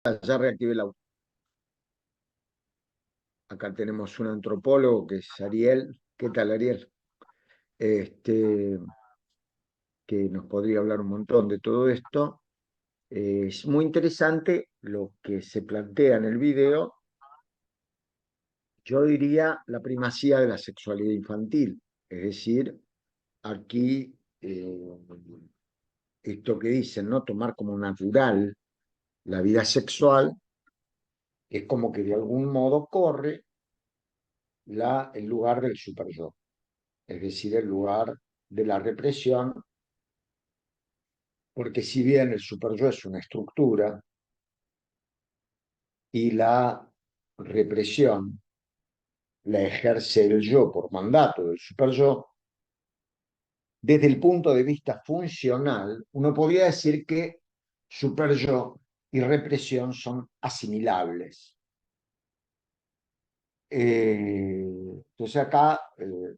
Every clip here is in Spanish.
Ya reactivé la. Acá tenemos un antropólogo que es Ariel. ¿Qué tal, Ariel? Este, que nos podría hablar un montón de todo esto. Es muy interesante lo que se plantea en el video. Yo diría la primacía de la sexualidad infantil. Es decir, aquí esto que dicen, ¿no? Tomar como natural la vida sexual es como que de algún modo corre el lugar del superyo, es decir, el lugar de la represión, porque si bien el superyo es una estructura y la represión la ejerce el yo por mandato del superyo, desde el punto de vista funcional, uno podría decir que superyo y represión son asimilables. Entonces acá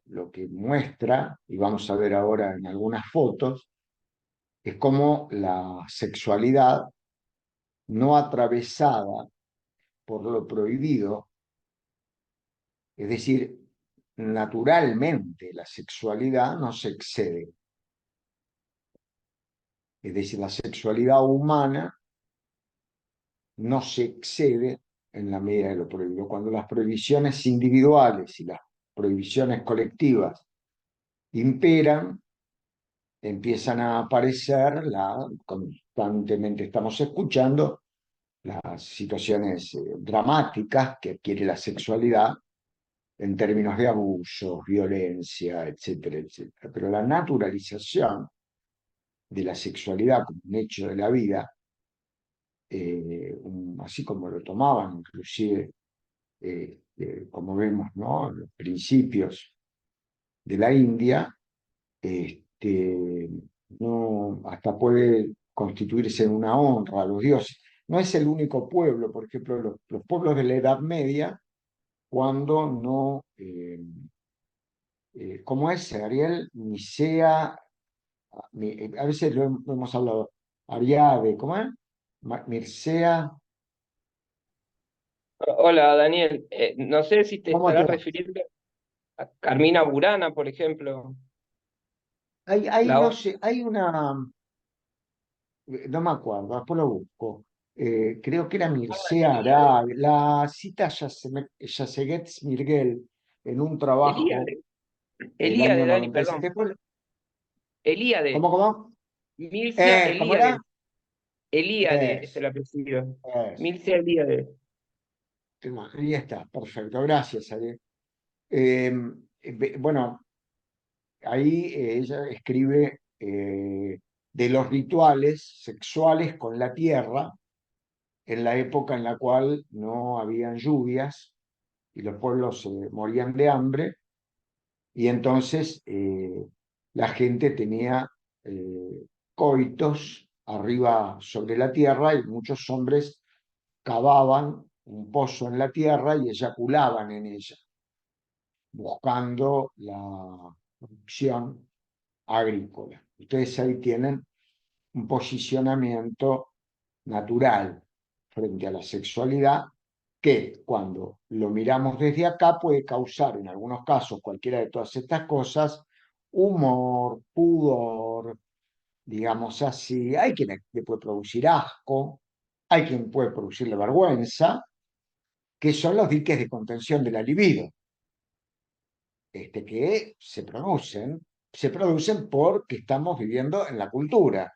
lo que muestra, y vamos a ver ahora en algunas fotos, es cómo la sexualidad no atravesada por lo prohibido, es decir, naturalmente la sexualidad no se excede. Es decir, la sexualidad humana no se excede en la medida de lo prohibido. Cuando las prohibiciones individuales y las prohibiciones colectivas imperan, empiezan a aparecer, constantemente estamos escuchando, las situaciones dramáticas que adquiere la sexualidad en términos de abusos, violencia, etcétera, etcétera. Pero la naturalización de la sexualidad como un hecho de la vida, así como lo tomaban inclusive, como vemos, ¿no? Los principios de la India, no, hasta puede constituirse en una honra a los dioses. No es el único pueblo, por ejemplo, los pueblos de la Edad Media, cuando no, ¿cómo es, Ariel? Nicea, a veces lo hemos hablado, Ariade, ¿cómo es? Mircea, Hola Daniel, no sé si te ¿cómo te estarás va? refiriendo a Carmina Burana, por ejemplo, Hay, la no otra. sé, hay una, no me acuerdo, después lo busco. Creo que era Mircea Elíade, Ara, la cita Yacegetz Mirgel en un trabajo Elíade, del año Elíade, Dani, 97. perdón, Elíade, ¿Cómo? Mircea ¿Cómo Elíade, era? Elíade es Es, el apellido, es. Mircea Elíade. Ahí está, perfecto, gracias, Ariel. Bueno, ahí ella escribe de los rituales sexuales con la tierra en la época en la cual no habían lluvias y los pueblos se morían de hambre, y entonces la gente tenía coitos arriba sobre la tierra, y muchos hombres cavaban un pozo en la tierra y eyaculaban en ella, buscando la producción agrícola. Ustedes ahí tienen un posicionamiento natural frente a la sexualidad que cuando lo miramos desde acá puede causar en algunos casos cualquiera de todas estas cosas, humor, pudor, digamos así. Hay quien le puede producir asco, hay quien puede producirle vergüenza, que son los diques de contención de la libido, que se producen porque estamos viviendo en la cultura.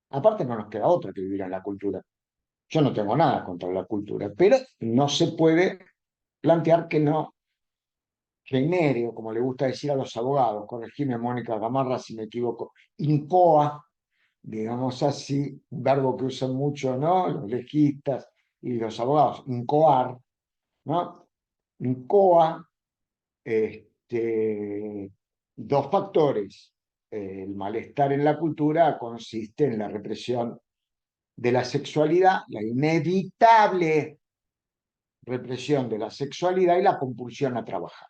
Aparte no nos queda otra que vivir en la cultura. Yo no tengo nada contra la cultura, pero no se puede plantear que no genere, o como le gusta decir a los abogados, corregime Mónica Gamarra si me equivoco, incoa, digamos así, un verbo que usan mucho, ¿no? Los legistas y los abogados, incoar, ¿no? Incoa, dos factores. El malestar en la cultura consiste en la represión de la sexualidad, la inevitable represión de la sexualidad y la compulsión a trabajar.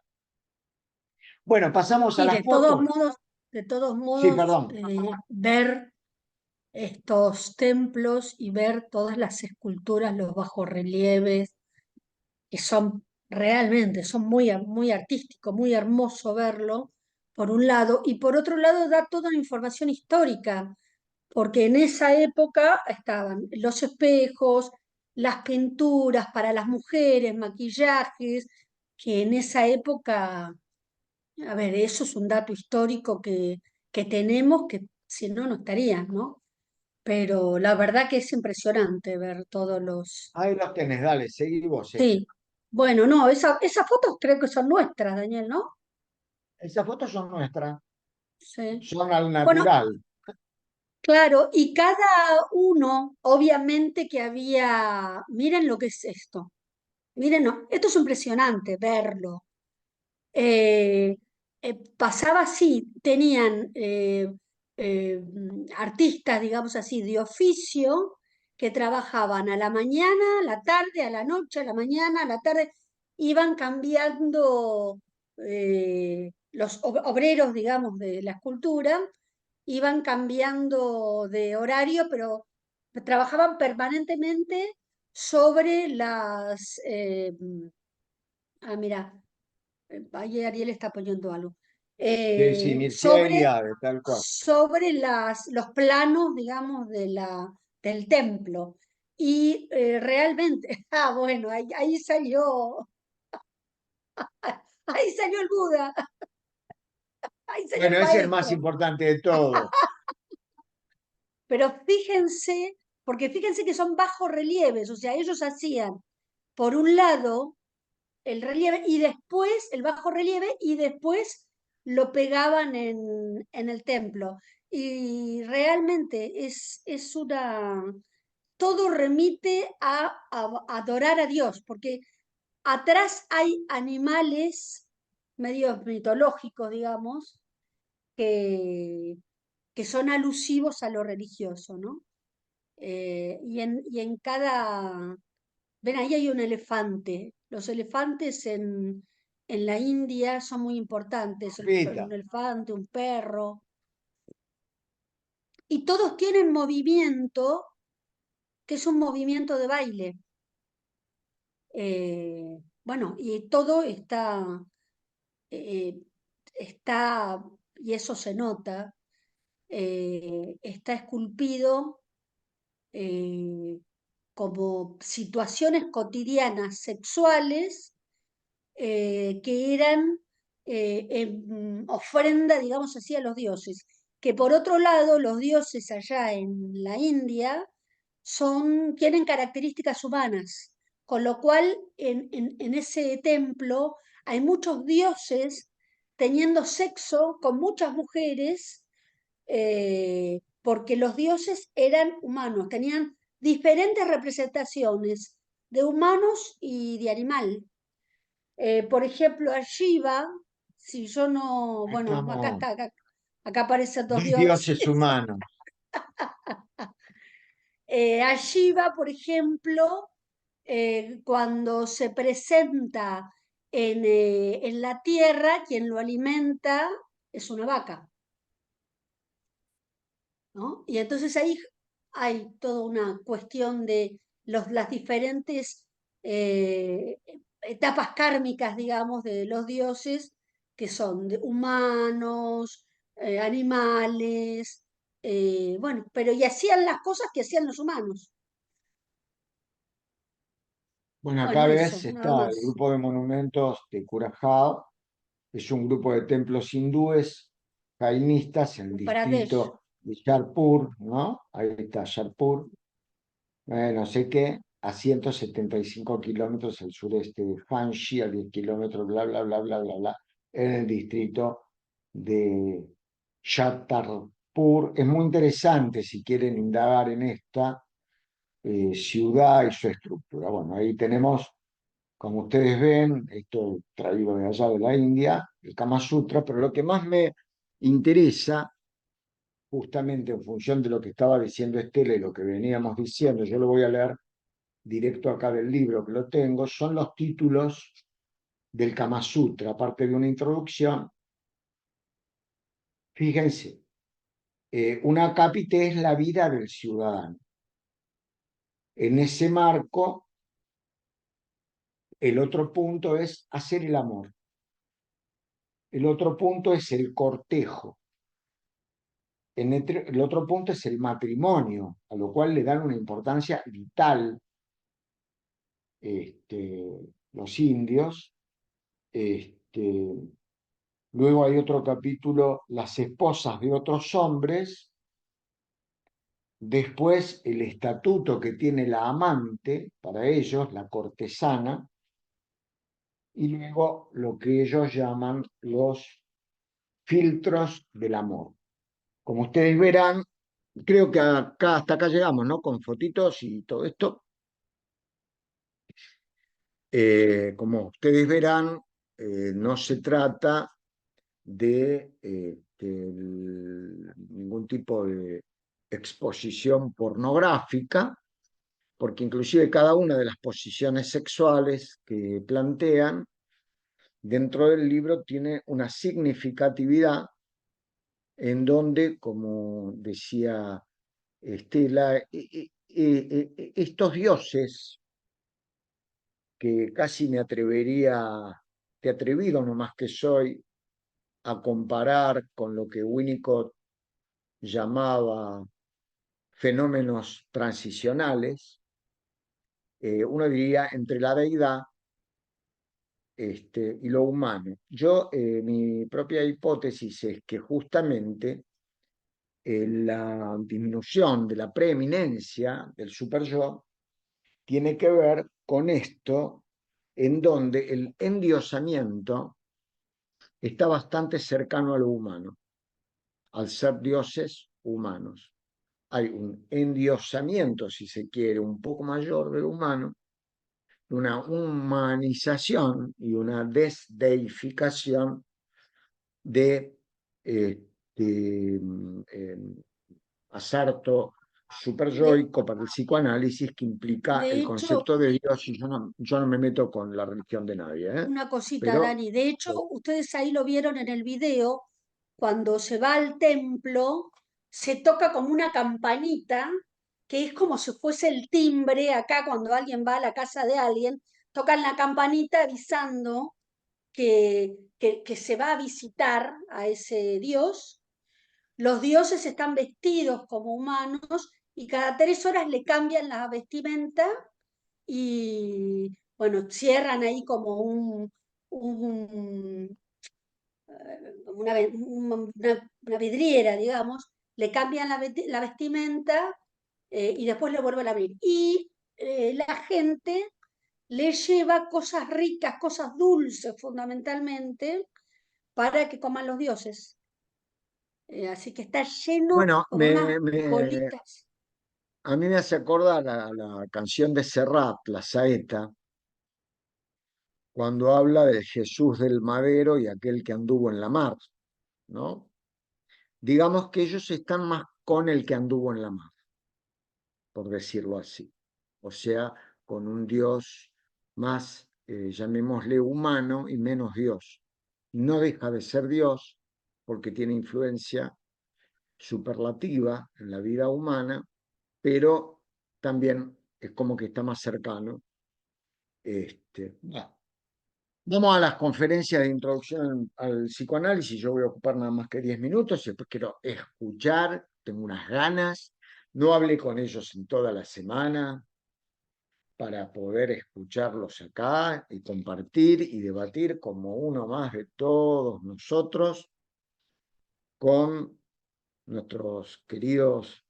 Bueno, pasamos a Y las fotos. de todos Sí, modos, perdón. ver estos templos y ver todas las esculturas, los bajorrelieves, que son realmente, son muy artísticos, muy hermoso verlo, por un lado, y por otro lado da toda la información histórica, porque en esa época estaban los espejos, las pinturas para las mujeres, maquillajes, que en esa época, a ver, eso es un dato histórico que tenemos, que si no, no estarían, ¿no? Pero la verdad que es impresionante ver todos los... Ahí los tenés, dale, seguí vos. Sí, bueno, no, esas fotos creo que son nuestras, Daniel, ¿no? Esas fotos son nuestras, Sí. son al Bueno, natural. claro, y cada uno, obviamente que había, miren lo que es esto, miren, no, esto es impresionante verlo. Eh, Pasaba así, tenían artistas, digamos así, de oficio, que trabajaban a la mañana, a la tarde, a la noche, a la mañana, a la tarde, iban cambiando los obreros, digamos, de la escultura, iban cambiando de horario, pero trabajaban permanentemente sobre mira, ahí Ariel está poniendo algo. Sí, sí, Mircea Sobre, Eliade, tal cual. sobre los planos, digamos, del templo. Y realmente, bueno, ahí salió, ahí salió el Buda, ahí salió Bueno, el ese es el más maestro. importante de todo. Pero fíjense, porque fíjense que son bajos relieves, o sea, ellos hacían, por un lado, el relieve y después el bajo relieve y después lo pegaban en el templo. Y realmente es una... Todo remite a adorar a Dios, porque atrás hay animales medio mitológicos, digamos, que, que son alusivos a lo religioso, ¿no? Y en cada, ven, ahí hay un elefante. Los elefantes en la India son muy importantes. Un Rita. elefante, un perro. Y todos tienen movimiento, que es un movimiento de baile. Bueno, y todo eh, está, y eso se nota, está esculpido eh, como situaciones cotidianas sexuales que eran en ofrenda, digamos así, a los dioses. Que por otro lado, los dioses allá en la India tienen características humanas, con lo cual en ese templo hay muchos dioses teniendo sexo con muchas mujeres, porque los dioses eran humanos, tenían diferentes representaciones de humanos y de animal. Por ejemplo, a Shiva, si yo no, bueno, acá Estamos está, acá aparecen dos dos dioses. dioses humanos. A Shiva, por ejemplo, cuando se presenta en la tierra, quien lo alimenta es una vaca, ¿no? Y entonces ahí hay toda una cuestión de las diferentes eh, etapas kármicas, digamos, de los dioses, que son de humanos, animales, bueno, pero y hacían las cosas que hacían los humanos. Bueno, acá Bueno, ves, eso, nada está el más. grupo de monumentos de Curazao, es un grupo de templos hindúes jainistas en el Pradesh. distrito de Sharpur, ¿no? Ahí está Sharpur, no sé qué, a 175 kilómetros al sureste de Hanshi, a 10 kilómetros, bla, bla, bla, bla, bla, bla, en el distrito de Chhatarpur. Es muy interesante si quieren indagar en esta ciudad y su estructura. Bueno, ahí tenemos, como ustedes ven, esto traído de allá de la India, el Kama Sutra, pero lo que más me interesa, justamente en función de lo que estaba diciendo Estela y lo que veníamos diciendo, yo lo voy a leer directo acá del libro que lo tengo, son los títulos del Kama Sutra, aparte de una introducción. Fíjense, Un acápite es la vida del ciudadano. En ese marco, el otro punto es hacer el amor. El otro punto es el cortejo. El otro punto es el matrimonio, a lo cual le dan una importancia vital los indios. Luego hay otro capítulo, las esposas de otros hombres. Después el estatuto que tiene la amante para ellos, la cortesana. Y luego lo que ellos llaman los filtros del amor. Como ustedes verán, creo que hasta acá llegamos, ¿no? Con fotitos y todo esto. Como ustedes verán, no se trata de ningún tipo de exposición pornográfica, porque inclusive cada una de las posiciones sexuales que plantean dentro del libro tiene una significatividad en donde, como decía Estela, estos dioses que casi me atrevería, de atrevido nomás que soy, a comparar con lo que Winnicott llamaba fenómenos transicionales, uno diría entre la deidad y lo humano. Mi propia hipótesis es que justamente la disminución de la preeminencia del superyo tiene que ver con esto, en donde el endiosamiento está bastante cercano a lo humano, al ser dioses humanos. Hay un endiosamiento, si se quiere, un poco mayor del humano, una humanización y una desdeificación de asalto De, superyoico para el psicoanálisis que implica de el hecho, concepto de Dios, y yo no me meto con la religión de nadie, ¿eh? una cosita, Pero Dani. De hecho, ustedes ahí lo vieron en el video, cuando se va al templo, se toca como una campanita, que es como si fuese el timbre acá cuando alguien va a la casa de alguien, tocan la campanita avisando que se va a visitar a ese dios. Los dioses están vestidos como humanos y cada 3 horas le cambian la vestimenta y bueno, cierran ahí como un, una vidriera, digamos, le cambian la vestimenta y después le vuelven a abrir. Y la gente le lleva cosas ricas, cosas dulces fundamentalmente, para que coman los dioses. Así que está lleno bueno, con unas bolitas. a mí me hace acordar a la canción de Serrat, La Saeta, cuando habla de Jesús del Madero y aquel que anduvo en la mar, ¿no? Digamos que ellos están más con el que anduvo en la mar, por decirlo así. O sea, con un Dios más, llamémosle humano, y menos Dios. No deja de ser Dios porque tiene influencia superlativa en la vida humana, pero también es como que está más cercano. Bueno, vamos a las conferencias de introducción al psicoanálisis. Yo voy a ocupar nada más que 10 minutos y después quiero escuchar, tengo unas ganas. No hablé con ellos en toda la semana para poder escucharlos acá y compartir y debatir como uno más de todos nosotros con nuestros queridos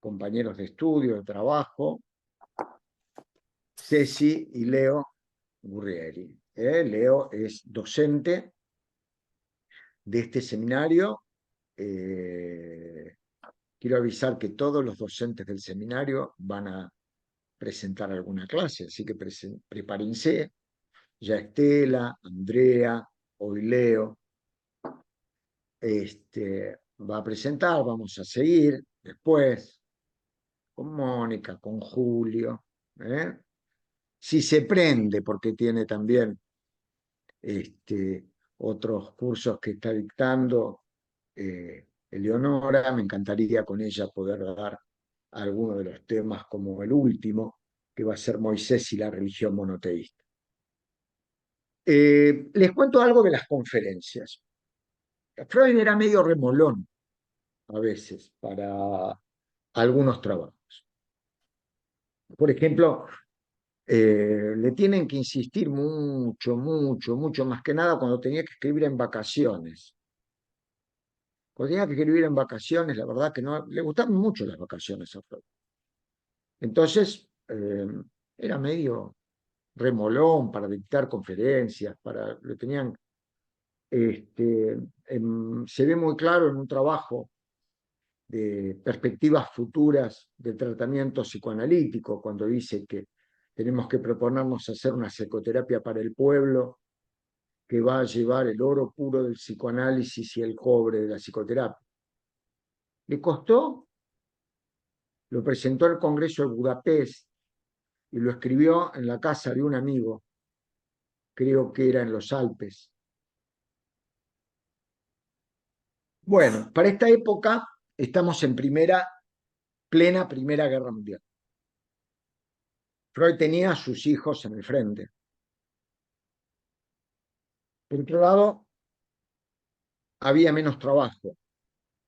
compañeros de estudio, de trabajo, Ceci y Leo Gurrieri. Leo es docente de este seminario. Quiero avisar que todos los docentes del seminario van a presentar alguna clase, así que prepárense. Ya Estela, Andrea, hoy Leo, va a presentar, vamos a seguir después con Mónica, con Julio. Si se prende, porque tiene también otros cursos que está dictando, Eleonora, me encantaría con ella poder dar algunos de los temas como el último, que va a ser Moisés y la religión monoteísta. Les cuento algo de las conferencias. Freud era medio remolón a veces para algunos trabajos. Por ejemplo, le tienen que insistir mucho, más que nada cuando tenía que escribir en vacaciones. Cuando tenía que escribir en vacaciones, la verdad que no, le gustaban mucho las vacaciones a Freud. Entonces, era medio remolón para dictar conferencias, lo tenían, se ve muy claro en un trabajo de perspectivas futuras de tratamiento psicoanalítico, cuando dice que tenemos que proponernos hacer una psicoterapia para el pueblo que va a llevar el oro puro del psicoanálisis y el cobre de la psicoterapia. Le costó, lo presentó al Congreso de Budapest y lo escribió en la casa de un amigo, creo que era en los Alpes. Bueno, para esta época estamos en plena Primera Guerra Mundial. Freud tenía a sus hijos en el frente. Por otro lado, había menos trabajo,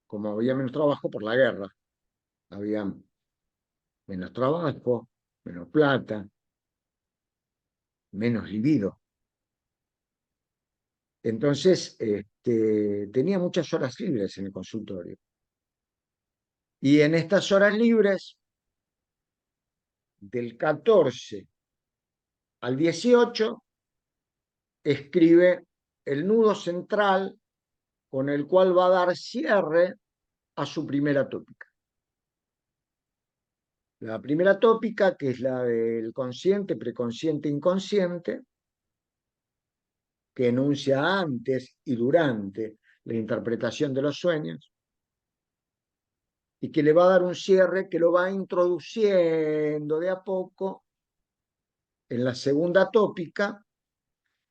como había menos trabajo por la guerra. Había menos trabajo, menos plata, menos libido. Entonces, tenía muchas horas libres en el consultorio. Y en estas horas libres, del 14 al 18, escribe el nudo central con el cual va a dar cierre a su primera tópica. La primera tópica, que es la del consciente, preconsciente, inconsciente, que enuncia antes y durante la interpretación de los sueños, y que le va a dar un cierre que lo va introduciendo de a poco en la segunda tópica,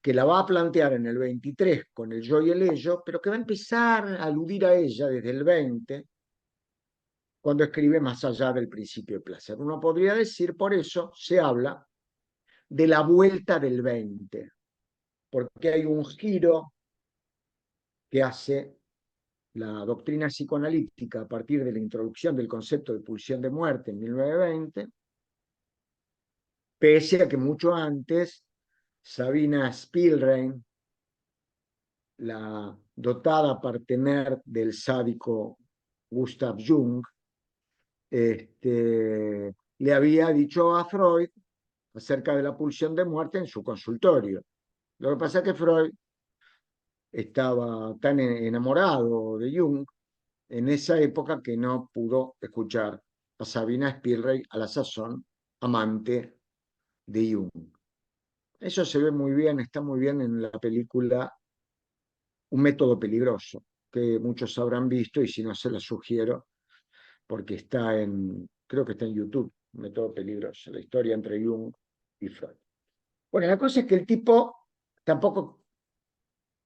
que la va a plantear en el 23 con el yo y el ello, pero que va a empezar a aludir a ella desde el 20, cuando escribe Más allá del principio de placer. Uno podría decir, por eso se habla de la vuelta del 20, porque hay un giro que hace la doctrina psicoanalítica a partir de la introducción del concepto de pulsión de muerte en 1920, pese a que mucho antes Sabina Spielrein, la dotada partener del sádico Gustav Jung, le había dicho a Freud acerca de la pulsión de muerte en su consultorio. Lo que pasa es que Freud estaba tan enamorado de Jung en esa época que no pudo escuchar a Sabina Spielrein, a la sazón amante de Jung. Eso se ve muy bien, está muy bien en la película Un método peligroso, que muchos habrán visto y si no se la sugiero porque creo que está en YouTube, Un método peligroso, la historia entre Jung y Freud. Bueno, la cosa es que el tipo tampoco,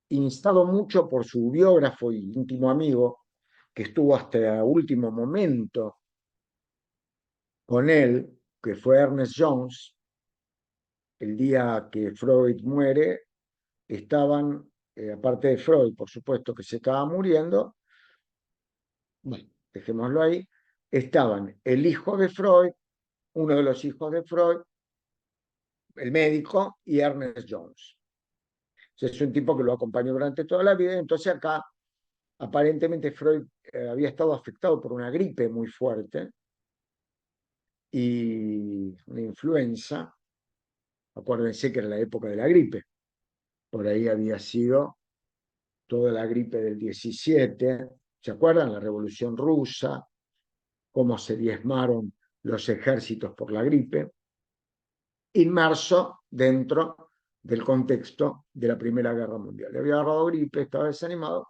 instado mucho por su biógrafo y íntimo amigo, que estuvo hasta el último momento con él, que fue Ernest Jones, el día que Freud muere, estaban, aparte de Freud, por supuesto, que se estaba muriendo, bueno, dejémoslo ahí, estaban el hijo de Freud, uno de los hijos de Freud, el médico, y Ernest Jones. Es un tipo que lo acompañó durante toda la vida, entonces acá aparentemente Freud había estado afectado por una gripe muy fuerte y una influenza. Acuérdense que era la época de la gripe. Por ahí había sido toda la gripe del 17. ¿Se acuerdan? La Revolución Rusa, cómo se diezmaron los ejércitos por la gripe, inmerso dentro del contexto de la Primera Guerra Mundial. Le había agarrado gripe, estaba desanimado,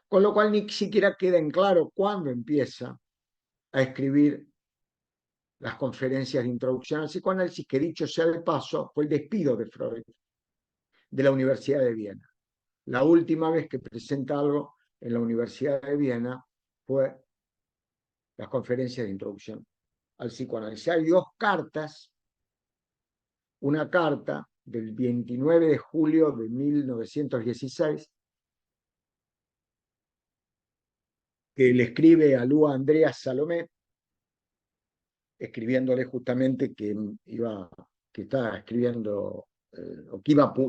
con lo cual ni siquiera queda en claro cuándo empieza a escribir las conferencias de introducción al psicoanálisis, que dicho sea de paso, fue el despido de Freud de la Universidad de Viena. La última vez que presenta algo en la Universidad de Viena fue las conferencias de introducción al psicoanálisis. Hay dos cartas, una carta del 29 de julio de 1916, que le escribe a Lua Andrea Salomé, escribiéndole justamente que estaba escribiendo, o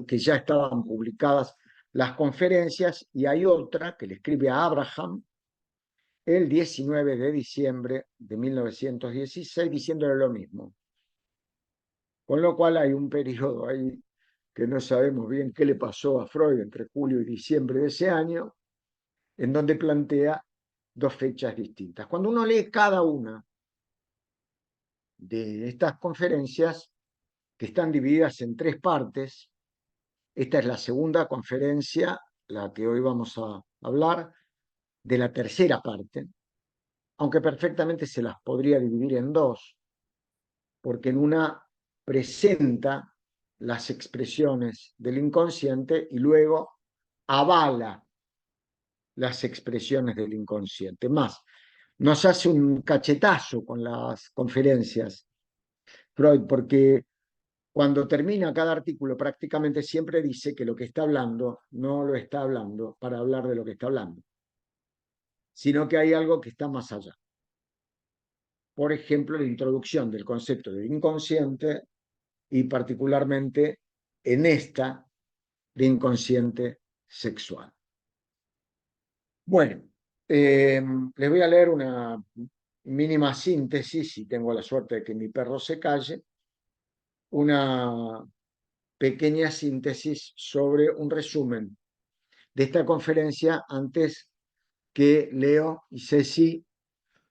que ya estaban publicadas las conferencias, y hay otra que le escribe a Abraham el 19 de diciembre de 1916, diciéndole lo mismo. Con lo cual hay un periodo ahí que no sabemos bien qué le pasó a Freud entre julio y diciembre de ese año, en donde plantea dos fechas distintas. Cuando uno lee cada una de estas conferencias, que están divididas en tres partes, esta es la segunda conferencia, la que hoy vamos a hablar, de la tercera parte, aunque perfectamente se las podría dividir en dos, porque en una presenta las expresiones del inconsciente y luego avala las expresiones del inconsciente. Más, nos hace un cachetazo con las conferencias Freud, porque cuando termina cada artículo prácticamente siempre dice que lo que está hablando no lo está hablando para hablar de lo que está hablando, sino que hay algo que está más allá. Por ejemplo, la introducción del concepto del inconsciente y particularmente en esta de inconsciente sexual. Bueno, les voy a leer una mínima síntesis, si tengo la suerte de que mi perro se calle, una pequeña síntesis sobre un resumen de esta conferencia antes que Leo y Ceci,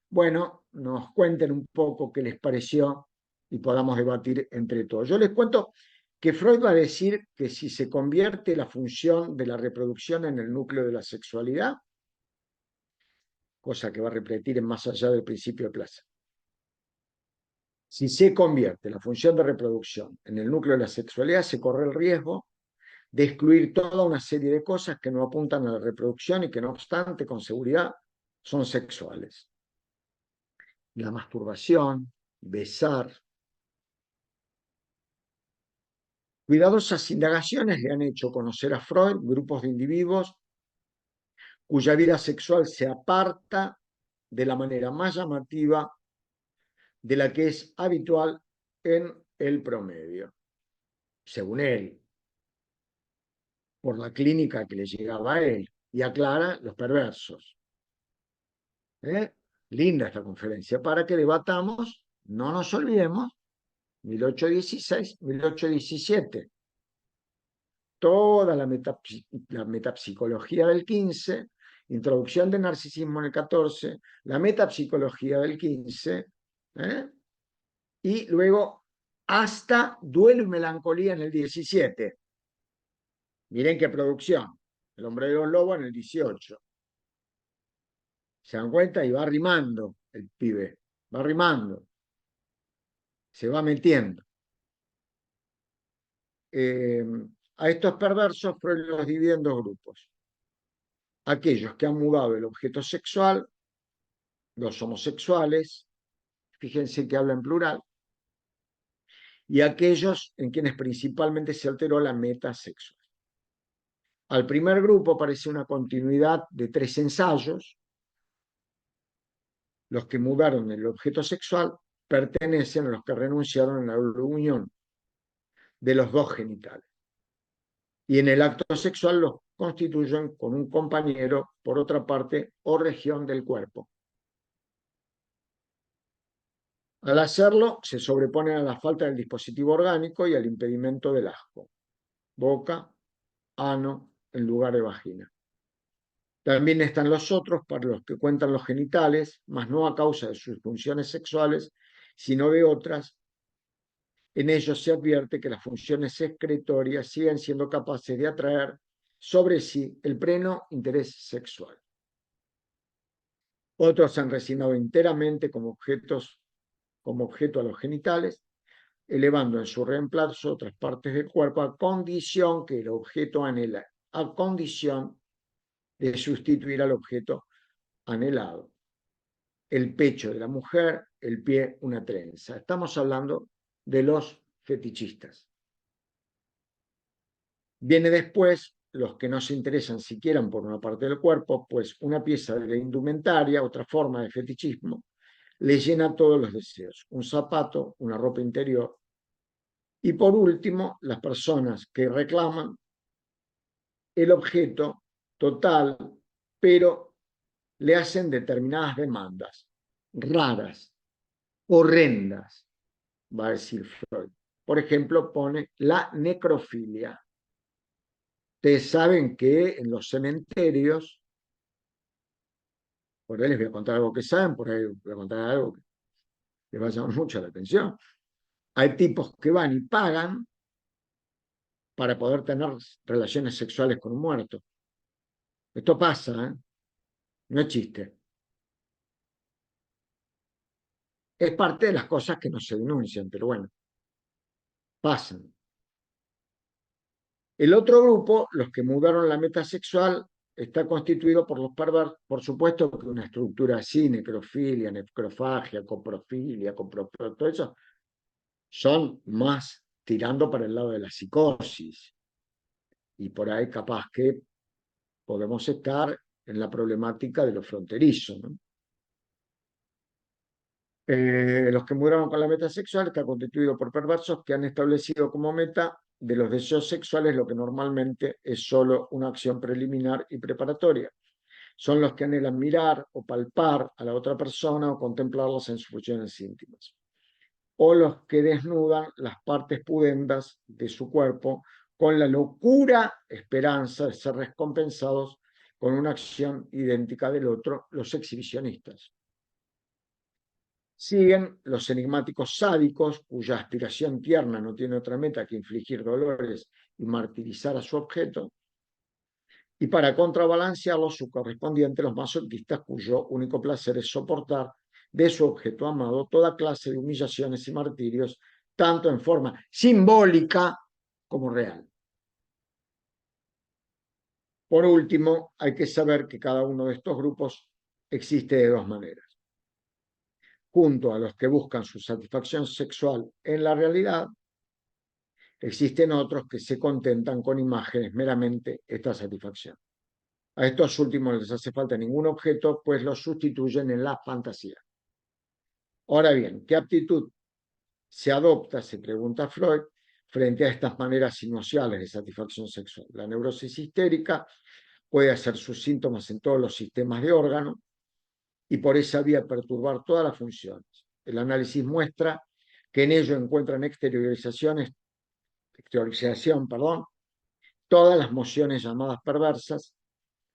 bueno, nos cuenten un poco qué les pareció y podamos debatir entre todos. Yo les cuento que Freud va a decir que si se convierte la función de la reproducción en el núcleo de la sexualidad, cosa que va a repetir en Más allá del principio de placer. Si se convierte la función de reproducción en el núcleo de la sexualidad, se corre el riesgo de excluir toda una serie de cosas que no apuntan a la reproducción y que no obstante, con seguridad, son sexuales. La masturbación, besar. Cuidadosas indagaciones le han hecho conocer a Freud grupos de individuos cuya vida sexual se aparta de la manera más llamativa de la que es habitual en el promedio, según él, por la clínica que le llegaba a él, y aclara los perversos. Linda esta conferencia, para que debatamos, no nos olvidemos, 1816, 1817, toda la metapsicología del 15, introducción del narcisismo en el 14, la metapsicología del 15, y luego hasta Duelo y Melancolía en el 17. Miren qué producción. El Hombre de los Lobos en el 18. ¿Se dan cuenta? Y va rimando el pibe. Va rimando. Se va metiendo. A estos perversos Freud los divide en dos grupos. Aquellos que han mudado el objeto sexual, los homosexuales, fíjense que habla en plural, y aquellos en quienes principalmente se alteró la meta sexual. Al primer grupo aparece una continuidad de tres ensayos. Los que mudaron el objeto sexual pertenecen a los que renunciaron a la unión de los dos genitales. Y en el acto sexual los constituyen con un compañero, por otra parte, o región del cuerpo. Al hacerlo, se sobreponen a la falta del dispositivo orgánico y al impedimento del asco. Boca, ano, en lugar de vagina. También están los otros para los que cuentan los genitales, mas no a causa de sus funciones sexuales, sino de otras. En ellos se advierte que las funciones excretorias siguen siendo capaces de atraer sobre sí el pleno interés sexual. Otros se han resignado enteramente como objeto a los genitales, elevando en su reemplazo otras partes del cuerpo a condición que el objeto anhela, a condición de sustituir al objeto anhelado. el pecho de la mujer, el pie una trenza. Estamos hablando de los fetichistas. Viene después los que no se interesan siquiera por una parte del cuerpo, pues una pieza de la indumentaria, otra forma de fetichismo, le llena todos los deseos. Un zapato, una ropa interior. Y por último, las personas que reclaman el objeto total, pero le hacen determinadas demandas raras, horrendas, va a decir Freud. Por ejemplo, pone la necrofilia. Ustedes saben que en los cementerios, por ahí les voy a contar algo que saben, por ahí les voy a contar algo que les va a llamar mucho la atención. Hay tipos que van y pagan para poder tener relaciones sexuales con un muerto. Esto pasa, ¿eh? No es chiste. Es parte de las cosas que no se denuncian, pero bueno, pasan. El otro grupo, los que mudaron la meta sexual, está constituido por los perversos, por supuesto que una estructura así, necrofilia, necrofagia, coprofilia, todo eso, son más tirando para el lado de la psicosis. Y por ahí capaz que podemos estar en la problemática de lo fronterizo, ¿no? Los que murieron con la meta sexual está constituido por perversos que han establecido como meta de los deseos sexuales lo que normalmente es solo una acción preliminar y preparatoria. Son los que anhelan mirar o palpar a la otra persona o contemplarlas en sus funciones íntimas. O los que desnudan las partes pudendas de su cuerpo con la locura esperanza de ser recompensados con una acción idéntica del otro, los exhibicionistas. Siguen los enigmáticos sádicos, cuya aspiración tierna no tiene otra meta que infligir dolores y martirizar a su objeto. Y para contrabalancearlo, su correspondiente, los masoquistas, cuyo único placer es soportar de su objeto amado toda clase de humillaciones y martirios, tanto en forma simbólica como real. Por último, hay que saber que cada uno de estos grupos existe de dos maneras. Junto a los que buscan su satisfacción sexual en la realidad, existen otros que se contentan con imágenes meramente esta satisfacción. A estos últimos no les hace falta ningún objeto, pues los sustituyen en la fantasía. Ahora bien, ¿qué aptitud se adopta, se pregunta Freud, frente a estas maneras inusuales de satisfacción sexual? La neurosis histérica puede hacer sus síntomas en todos los sistemas de órgano y por esa vía perturbar todas las funciones. El análisis muestra que en ello encuentran exteriorización, todas las mociones llamadas perversas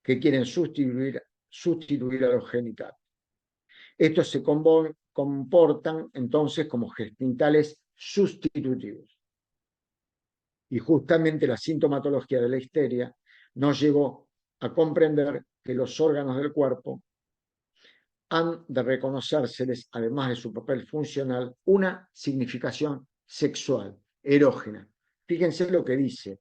que quieren sustituir a los genitales. Estos se comportan entonces como genitales sustitutivos. Y justamente la sintomatología de la histeria nos llevó a comprender que los órganos del cuerpo han de reconocérseles, además de su papel funcional, una significación sexual, erógena. Fíjense lo que dice,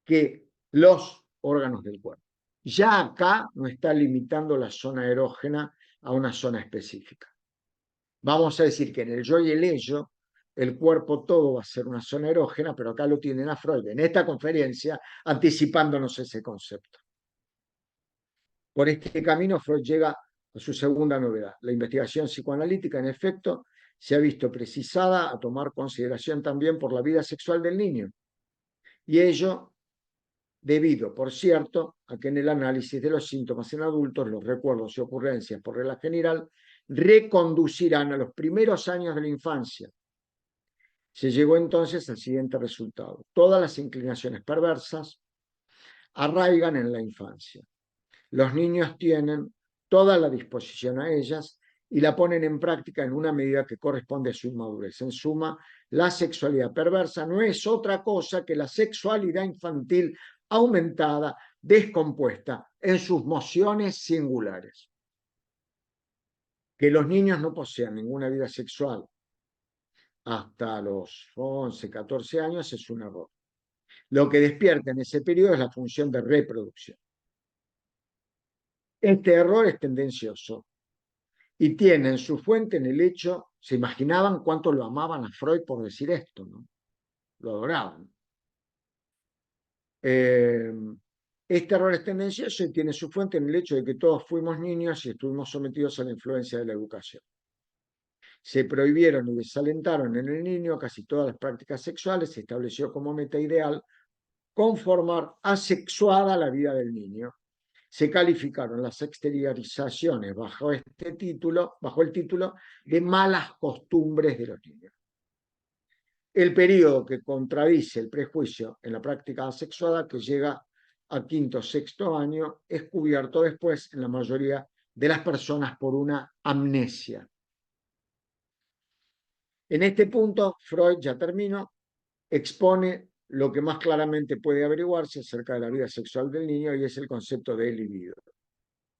que los órganos del cuerpo. Ya acá no está limitando la zona erógena a una zona específica. Vamos a decir que en el yo y el ello, el cuerpo todo va a ser una zona erógena, pero acá lo tienen a Freud en esta conferencia anticipándonos ese concepto. Por este camino, Freud llega a su segunda novedad. La investigación psicoanalítica, en efecto, se ha visto precisada a tomar consideración también por la vida sexual del niño. Y ello debido, por cierto, a que en el análisis de los síntomas en adultos, los recuerdos y ocurrencias por regla general reconducirán a los primeros años de la infancia. Se llegó entonces al siguiente resultado. Todas las inclinaciones perversas arraigan en la infancia. Los niños tienen toda la disposición a ellas y la ponen en práctica en una medida que corresponde a su inmadurez. En suma, la sexualidad perversa no es otra cosa que la sexualidad infantil aumentada, descompuesta en sus mociones singulares. Que los niños no posean ninguna vida sexual hasta los 11, 14 años es un error. Lo que despierta en ese periodo es la función de reproducción. Este error es tendencioso y tienen su fuente en el hecho, se imaginaban cuánto lo amaban a Freud por decir esto, ¿no? Lo adoraban. Este error es tendencioso y tiene su fuente en el hecho de que todos fuimos niños y estuvimos sometidos a la influencia de la educación. Se prohibieron y desalentaron en el niño casi todas las prácticas sexuales, se estableció como meta ideal conformar asexuada la vida del niño. Se calificaron las exteriorizaciones bajo el título de malas costumbres de los niños. El periodo que contradice el prejuicio en la práctica asexuada, que llega a quinto o sexto año, es cubierto después en la mayoría de las personas por una amnesia. En este punto, Freud, ya termino, expone lo que más claramente puede averiguarse acerca de la vida sexual del niño y es el concepto de libido.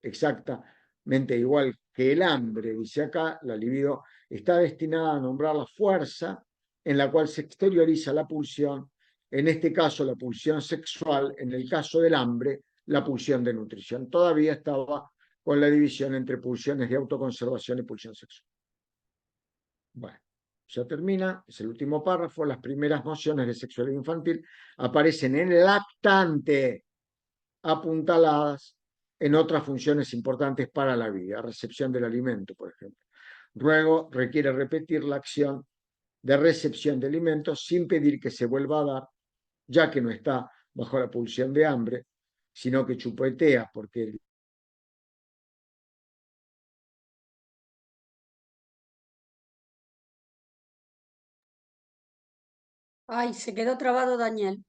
Exactamente igual que el hambre, dice acá, la libido está destinada a nombrar la fuerza en la cual se exterioriza la pulsión, en este caso la pulsión sexual, en el caso del hambre, la pulsión de nutrición. Todavía estaba con la división entre pulsiones de autoconservación y pulsión sexual. Bueno, ya termina, es el último párrafo. Las primeras nociones de sexualidad infantil aparecen en el lactante, apuntaladas en otras funciones importantes para la vida, recepción del alimento, por ejemplo. Luego requiere repetir la acción de recepción de alimentos sin pedir que se vuelva a dar, ya que no está bajo la pulsión de hambre, sino que chupotea porque Ay, se quedó trabado Daniel.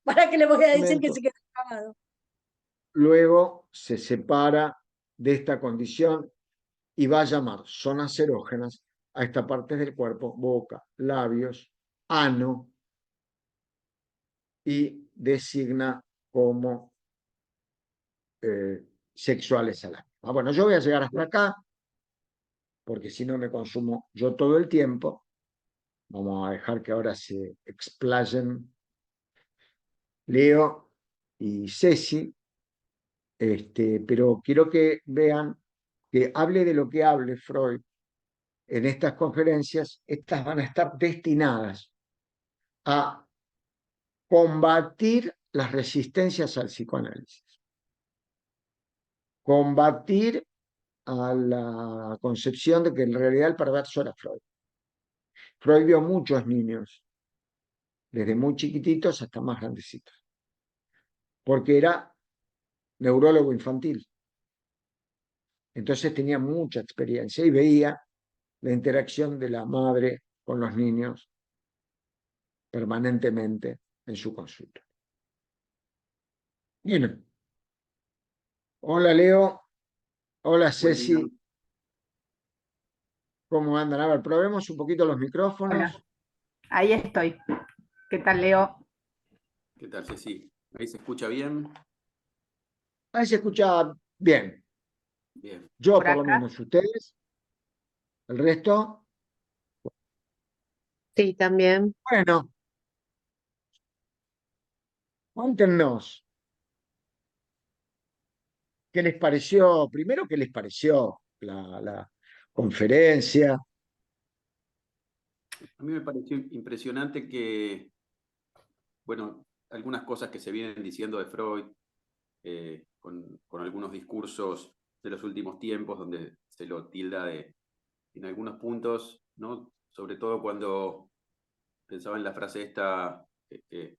¿Para qué le voy a decir que alimento se quedó trabado? luego se separa de esta condición y va a llamar zonas erógenas a esta parte del cuerpo, boca, labios, ano, y designa como sexuales a la misma. Bueno, yo voy a llegar hasta acá, porque si no me consumo yo todo el tiempo. Vamos a dejar que ahora se explayen Leo y Ceci, pero quiero que vean que hable de lo que hable Freud en estas conferencias, estas van a estar destinadas a combatir las resistencias al psicoanálisis, combatir a la concepción de que en realidad el perverso era Freud. Freud vio muchos niños, desde muy chiquititos hasta más grandecitos, porque era neurólogo infantil. Entonces tenía mucha experiencia y veía la interacción de la madre con los niños permanentemente en su consulta. Bien. Hola Leo, hola Buen día. Ceci, ¿cómo andan? A ver, probemos un poquito los micrófonos. Hola, ahí estoy. ¿Qué tal, Leo? ¿Qué tal, Ceci? ¿Ahí se escucha bien? Ahí se escucha bien. Bien. Yo Por por lo acá. menos, ustedes, el resto. Sí, también. Bueno, cuéntenos, ¿qué les pareció? Primero, ¿qué les pareció la conferencia? A mí me pareció impresionante que, bueno, algunas cosas que se vienen diciendo de Freud, con algunos discursos de los últimos tiempos, donde se lo tilda de, en algunos puntos, ¿no? Sobre todo cuando pensaba en la frase esta, que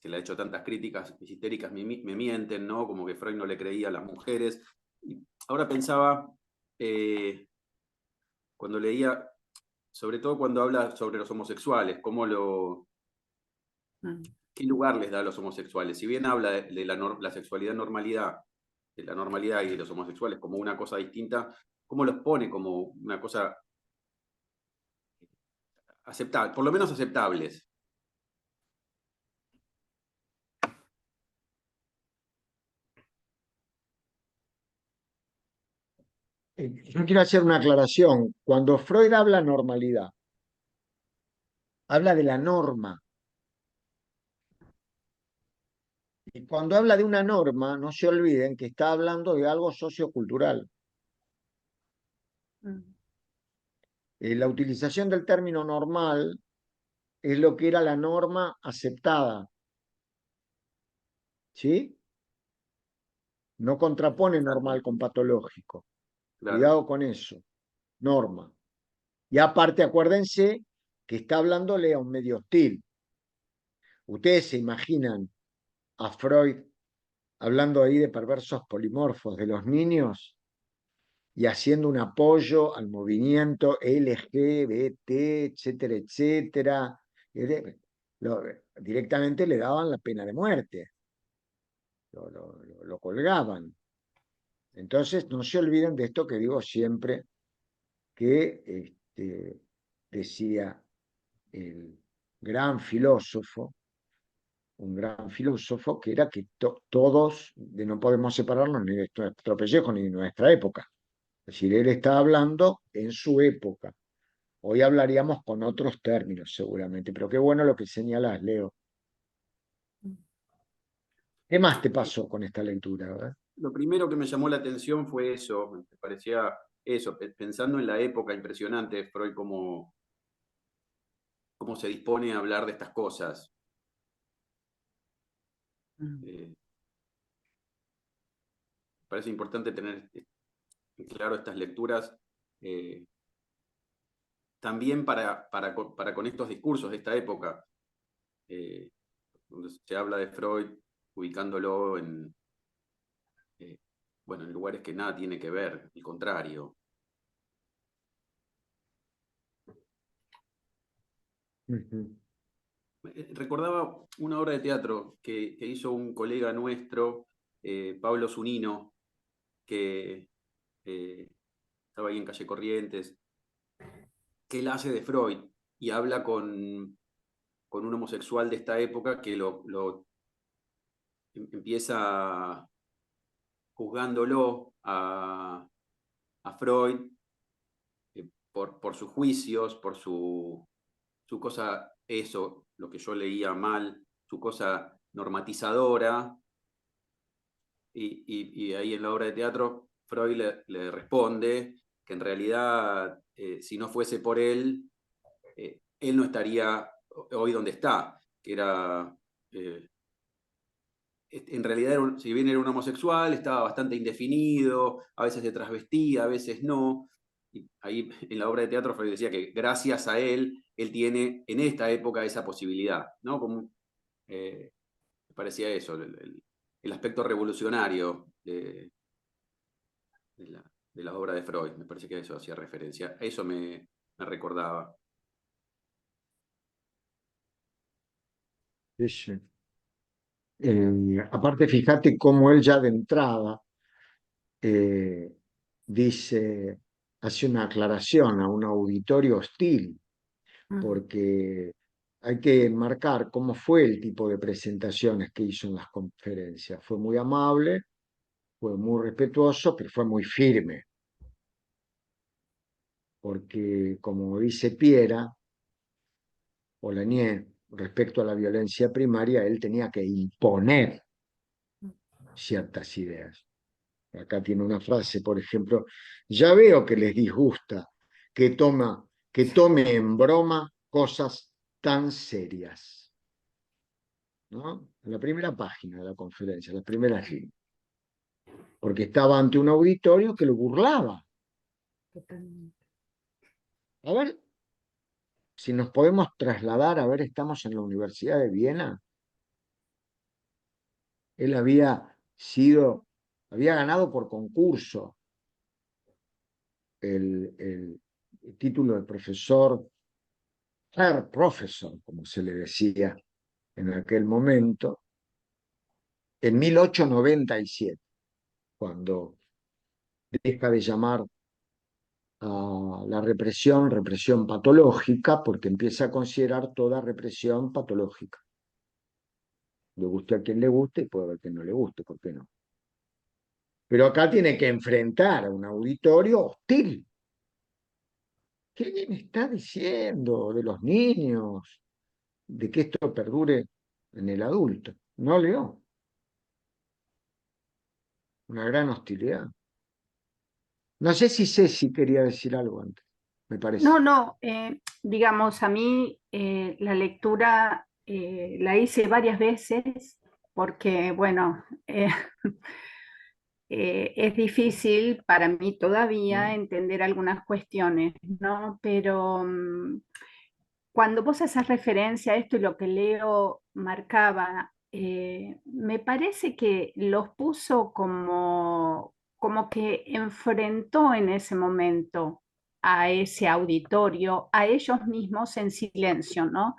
le ha hecho tantas críticas, mis histéricas me mienten, ¿no? Como que Freud no le creía a las mujeres. Y ahora pensaba, cuando leía, sobre todo cuando habla sobre los homosexuales, qué lugar les da a los homosexuales. Si bien habla de la sexualidad normalidad, de la normalidad y de los homosexuales como una cosa distinta, ¿cómo los pone como una cosa aceptable, por lo menos aceptables? Yo quiero hacer una aclaración. Cuando Freud habla normalidad, habla de la norma. Y cuando habla de una norma, no se olviden que está hablando de algo sociocultural. La utilización del término normal es lo que era la norma aceptada, ¿sí? No contrapone normal con patológico. Claro. Cuidado con eso. Norma. Y aparte, acuérdense que está hablándole a un medio hostil. Ustedes se imaginan a Freud hablando ahí de perversos polimorfos de los niños y haciendo un apoyo al movimiento LGBT, etcétera, etcétera. Directamente le daban la pena de muerte, lo colgaban. Entonces, no se olviden de esto que digo siempre, que decía el gran filósofo, un gran filósofo, que era que todos no podemos separarnos ni de nuestro pellejo ni de nuestra época. Es decir, él está hablando en su época. Hoy hablaríamos con otros términos, seguramente, pero qué bueno lo que señalas, Leo. ¿Qué más te pasó con esta lectura, verdad? Lo primero que me llamó la atención fue eso, me parecía eso, pensando en la época impresionante de Freud, cómo se dispone a hablar de estas cosas. Me parece importante tener claro estas lecturas también para con estos discursos de esta época, donde se habla de Freud ubicándolo en lugares que nada tiene que ver, al contrario. Recordaba una obra de teatro que hizo un colega nuestro, Pablo Zunino, que estaba ahí en Calle Corrientes, que él hace de Freud y habla con un homosexual de esta época que lo empieza juzgándolo a Freud por sus juicios, por su cosa, eso, lo que yo leía mal, su cosa normatizadora, y ahí en la obra de teatro Freud le responde que en realidad, si no fuese por él, él no estaría hoy donde está, que era, en realidad, si bien era un homosexual, estaba bastante indefinido, a veces se trasvestía, a veces no. Y ahí en la obra de teatro Freud decía que gracias a él tiene en esta época esa posibilidad, ¿no? Como, me parecía eso, el aspecto revolucionario de la obra de Freud. Me parece que eso hacía referencia, a eso me recordaba. Sí, sí. Aparte, fíjate cómo él ya de entrada dice, hace una aclaración a un auditorio hostil, porque hay que marcar cómo fue el tipo de presentaciones que hizo en las conferencias. Fue muy amable, fue muy respetuoso, pero fue muy firme, porque como dice Piera Polanyi respecto a la violencia primaria, él tenía que imponer ciertas ideas. Acá tiene una frase, por ejemplo: ya veo que les disgusta que tome en broma cosas tan serias. ¿No? En la primera página de la conferencia, las primeras líneas. Porque estaba ante un auditorio que lo burlaba. A ver, si nos podemos trasladar, a ver, estamos en la Universidad de Viena. Él había ganado por concurso el título de profesor, Herr Professor, como se le decía en aquel momento, en 1897, cuando deja de llamar a la represión patológica, porque empieza a considerar toda represión patológica. Le guste a quien le guste y puede haber quien no le guste, ¿por qué no? Pero acá tiene que enfrentar a un auditorio hostil. ¿Qué me está diciendo de los niños? De que esto perdure en el adulto. No leo. Una gran hostilidad. No sé si Ceci quería decir algo antes, me parece. No, digamos, a mí la lectura la hice varias veces porque, bueno, es difícil para mí todavía entender algunas cuestiones, ¿no? Pero cuando vos haces referencia a esto y lo que Leo marcaba, me parece que los puso como que enfrentó en ese momento a ese auditorio, a ellos mismos en silencio, ¿no?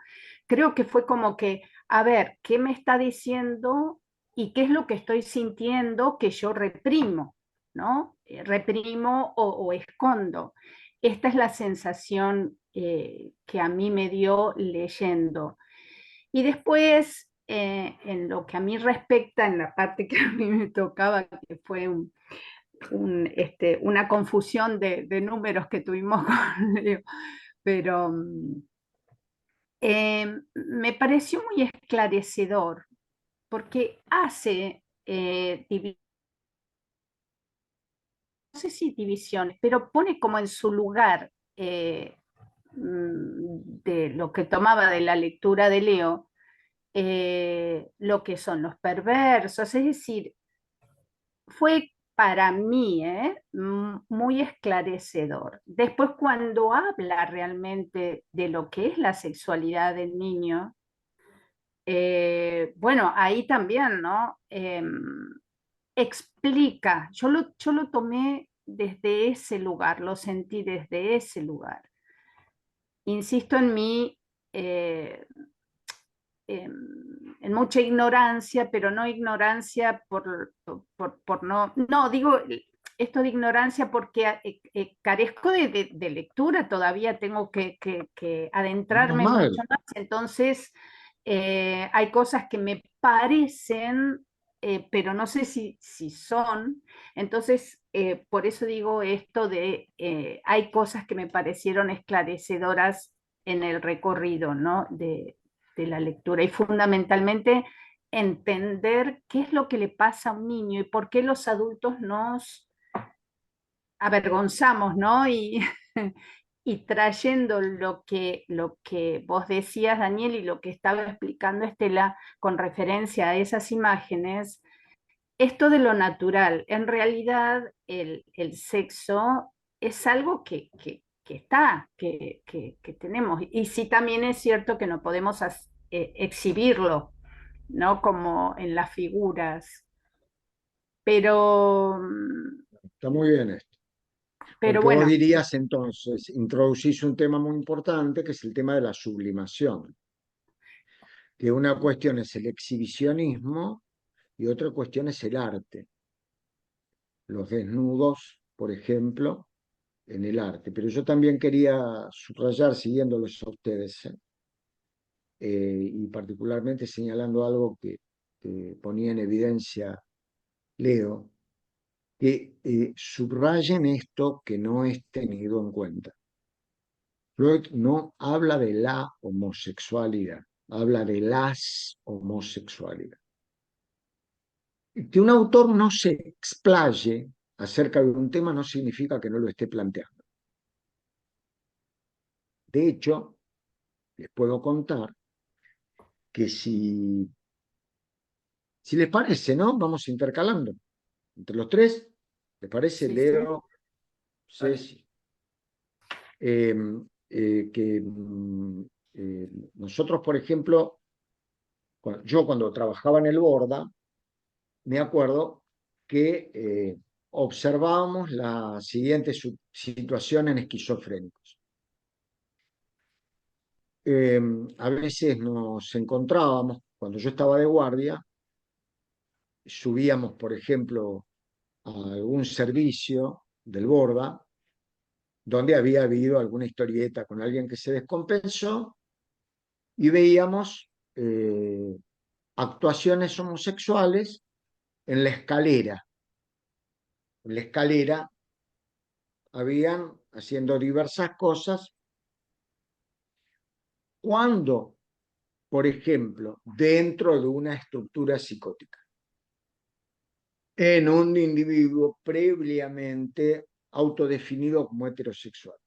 Creo que fue como que, a ver, ¿qué me está diciendo y qué es lo que estoy sintiendo que yo reprimo, ¿no? Reprimo o escondo. Esta es la sensación que a mí me dio leyendo. Y después, en lo que a mí respecta, en la parte que a mí me tocaba, que fue una confusión de números que tuvimos con Leo, pero me pareció muy esclarecedor, porque hace, no sé si divisiones, pero pone como en su lugar de lo que tomaba de la lectura de Leo, lo que son los perversos, es decir, fue para mí muy esclarecedor. Después cuando habla realmente de lo que es la sexualidad del niño, bueno, ahí también, ¿no? Explica, yo lo tomé desde ese lugar, lo sentí desde ese lugar. Insisto en mi en mucha ignorancia, pero no ignorancia por no, digo esto de ignorancia porque carezco de lectura, todavía tengo que Menos adentrarme mal. mucho más, entonces hay cosas que me parecen, pero no sé si son, entonces por eso digo esto de, hay cosas que me parecieron esclarecedoras en el recorrido, ¿no? De la lectura y fundamentalmente entender qué es lo que le pasa a un niño y por qué los adultos nos avergonzamos, ¿no? Y trayendo lo que vos decías, Daniel, y lo que estaba explicando Estela con referencia a esas imágenes, esto de lo natural, en realidad el sexo es algo que está, que tenemos. Y sí también es cierto que no podemos exhibirlo, ¿no? Como en las figuras. Pero, Está muy bien esto. pero Porque vos bueno, dirías entonces, introducís un tema muy importante que es el tema de la sublimación. Que una cuestión es el exhibicionismo y otra cuestión es el arte. Los desnudos, por ejemplo, en el arte. Pero yo también quería subrayar, siguiéndolos a ustedes, y particularmente señalando algo que ponía en evidencia Leo, que subrayen esto que no es tenido en cuenta. Freud no habla de la homosexualidad, habla de las homosexualidades. Que un autor no se explaye acerca de un tema no significa que no lo esté planteando. De hecho, les puedo contar que si les parece, ¿no? Vamos intercalando entre los tres. ¿Les parece, sí, sí. Leo, Ceci? Que nosotros, por ejemplo, yo cuando trabajaba en el Borda, me acuerdo que observábamos la siguiente situación en esquizofrénicos. A veces nos encontrábamos, cuando yo estaba de guardia, subíamos, por ejemplo, a algún servicio del Borda, donde había habido alguna historieta con alguien que se descompensó, y veíamos actuaciones homosexuales en la escalera. En la escalera habían haciendo diversas cosas. Cuando, por ejemplo, dentro de una estructura psicótica, en un individuo previamente autodefinido como heterosexual,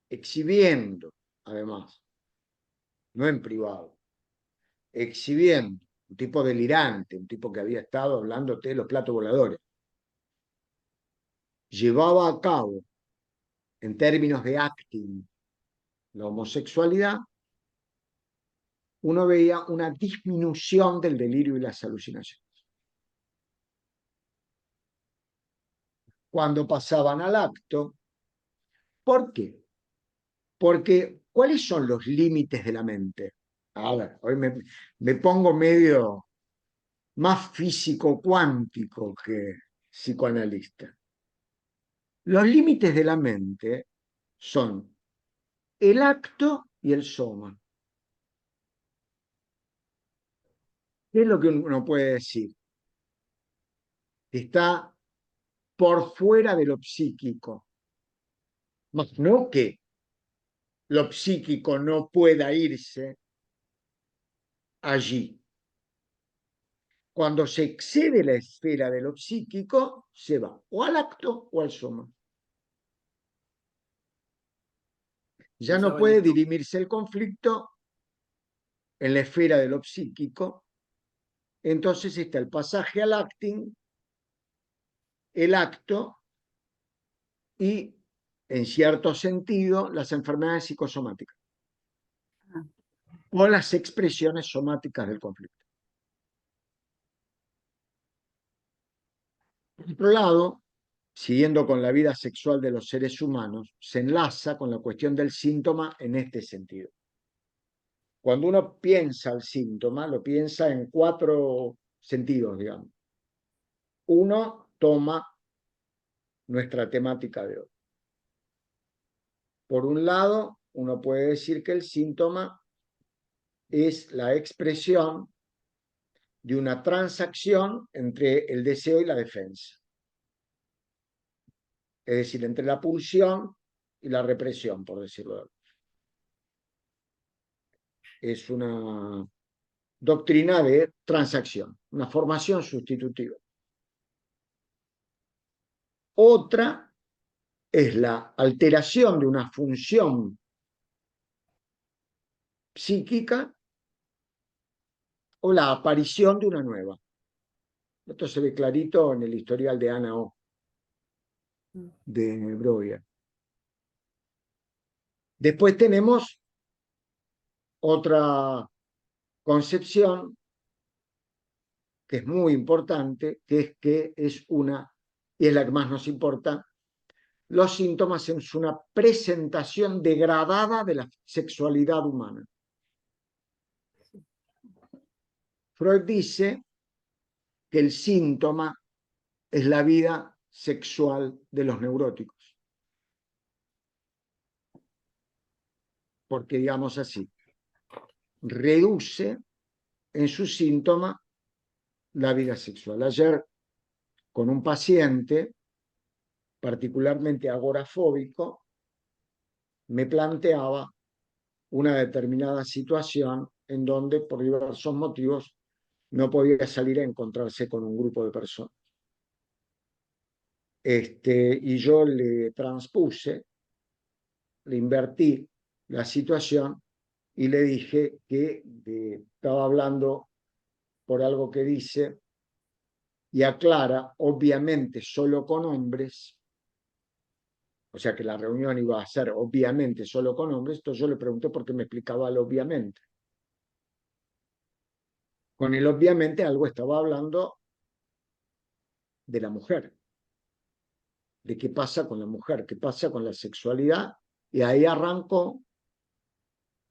exhibiendo, además, no en privado, exhibiendo, un tipo delirante, un tipo que había estado hablándote de los platos voladores, llevaba a cabo, en términos de acting, la homosexualidad, uno veía una disminución del delirio y las alucinaciones. Cuando pasaban al acto, ¿por qué? Porque, ¿cuáles son los límites de la mente? A ver, hoy me pongo medio más físico cuántico que psicoanalista. Los límites de la mente son el acto y el soma. ¿Qué es lo que uno puede decir? Está por fuera de lo psíquico. Más no que lo psíquico no pueda irse allí. Cuando se excede la esfera de lo psíquico, se va o al acto o al soma. Ya no Pensaba en puede esto. dirimirse el conflicto en la esfera de lo psíquico. Entonces está el pasaje al acting, el acto y, en cierto sentido, las enfermedades psicosomáticas o las expresiones somáticas del conflicto. Por otro lado, siguiendo con la vida sexual de los seres humanos, se enlaza con la cuestión del síntoma en este sentido. Cuando uno piensa el síntoma, lo piensa en 4 sentidos, digamos. Uno, toma nuestra temática de hoy. Por un lado, uno puede decir que el síntoma es la expresión de una transacción entre el deseo y la defensa. Es decir, entre la pulsión y la represión, por decirlo de alguna manera. Es una doctrina de transacción, una formación sustitutiva. Otra es la alteración de una función psíquica o la aparición de una nueva. Esto se ve clarito en el historial de Ana O. de Breuer. Después tenemos otra concepción que es muy importante, que es una, y es la que más nos importa, los síntomas es una presentación degradada de la sexualidad humana. Freud dice que el síntoma es la vida sexual de los neuróticos. Porque, digamos así, reduce en su síntoma la vida sexual. Ayer, con un paciente particularmente agorafóbico, me planteaba una determinada situación en donde, por diversos motivos, no podía salir a encontrarse con un grupo de personas. Y yo le transpuse, le invertí la situación y le dije que estaba hablando por algo que dice y aclara, obviamente solo con hombres, o sea que la reunión iba a ser obviamente solo con hombres. Entonces yo le pregunté por qué me explicaba el obviamente. Con el obviamente algo estaba hablando de la mujer, de qué pasa con la mujer, qué pasa con la sexualidad, y ahí arrancó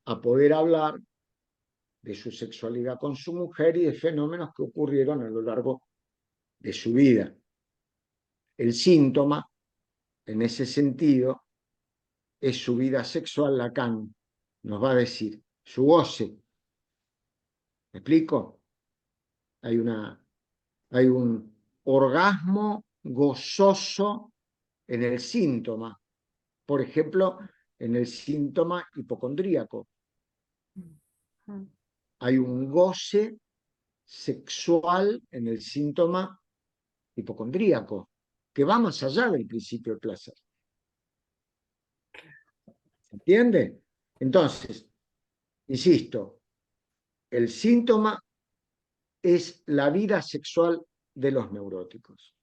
a poder hablar de su sexualidad con su mujer y de fenómenos que ocurrieron a lo largo de su vida. El síntoma, en ese sentido, es su vida sexual. Lacan nos va a decir, su goce. ¿Me explico? Hay un orgasmo gozoso en el síntoma. Por ejemplo, en el síntoma hipocondríaco. Hay un goce sexual en el síntoma hipocondríaco. que va más allá del principio de placer. ¿Se entiende? Entonces, insisto, el síntoma es la vida sexual de los neuróticos.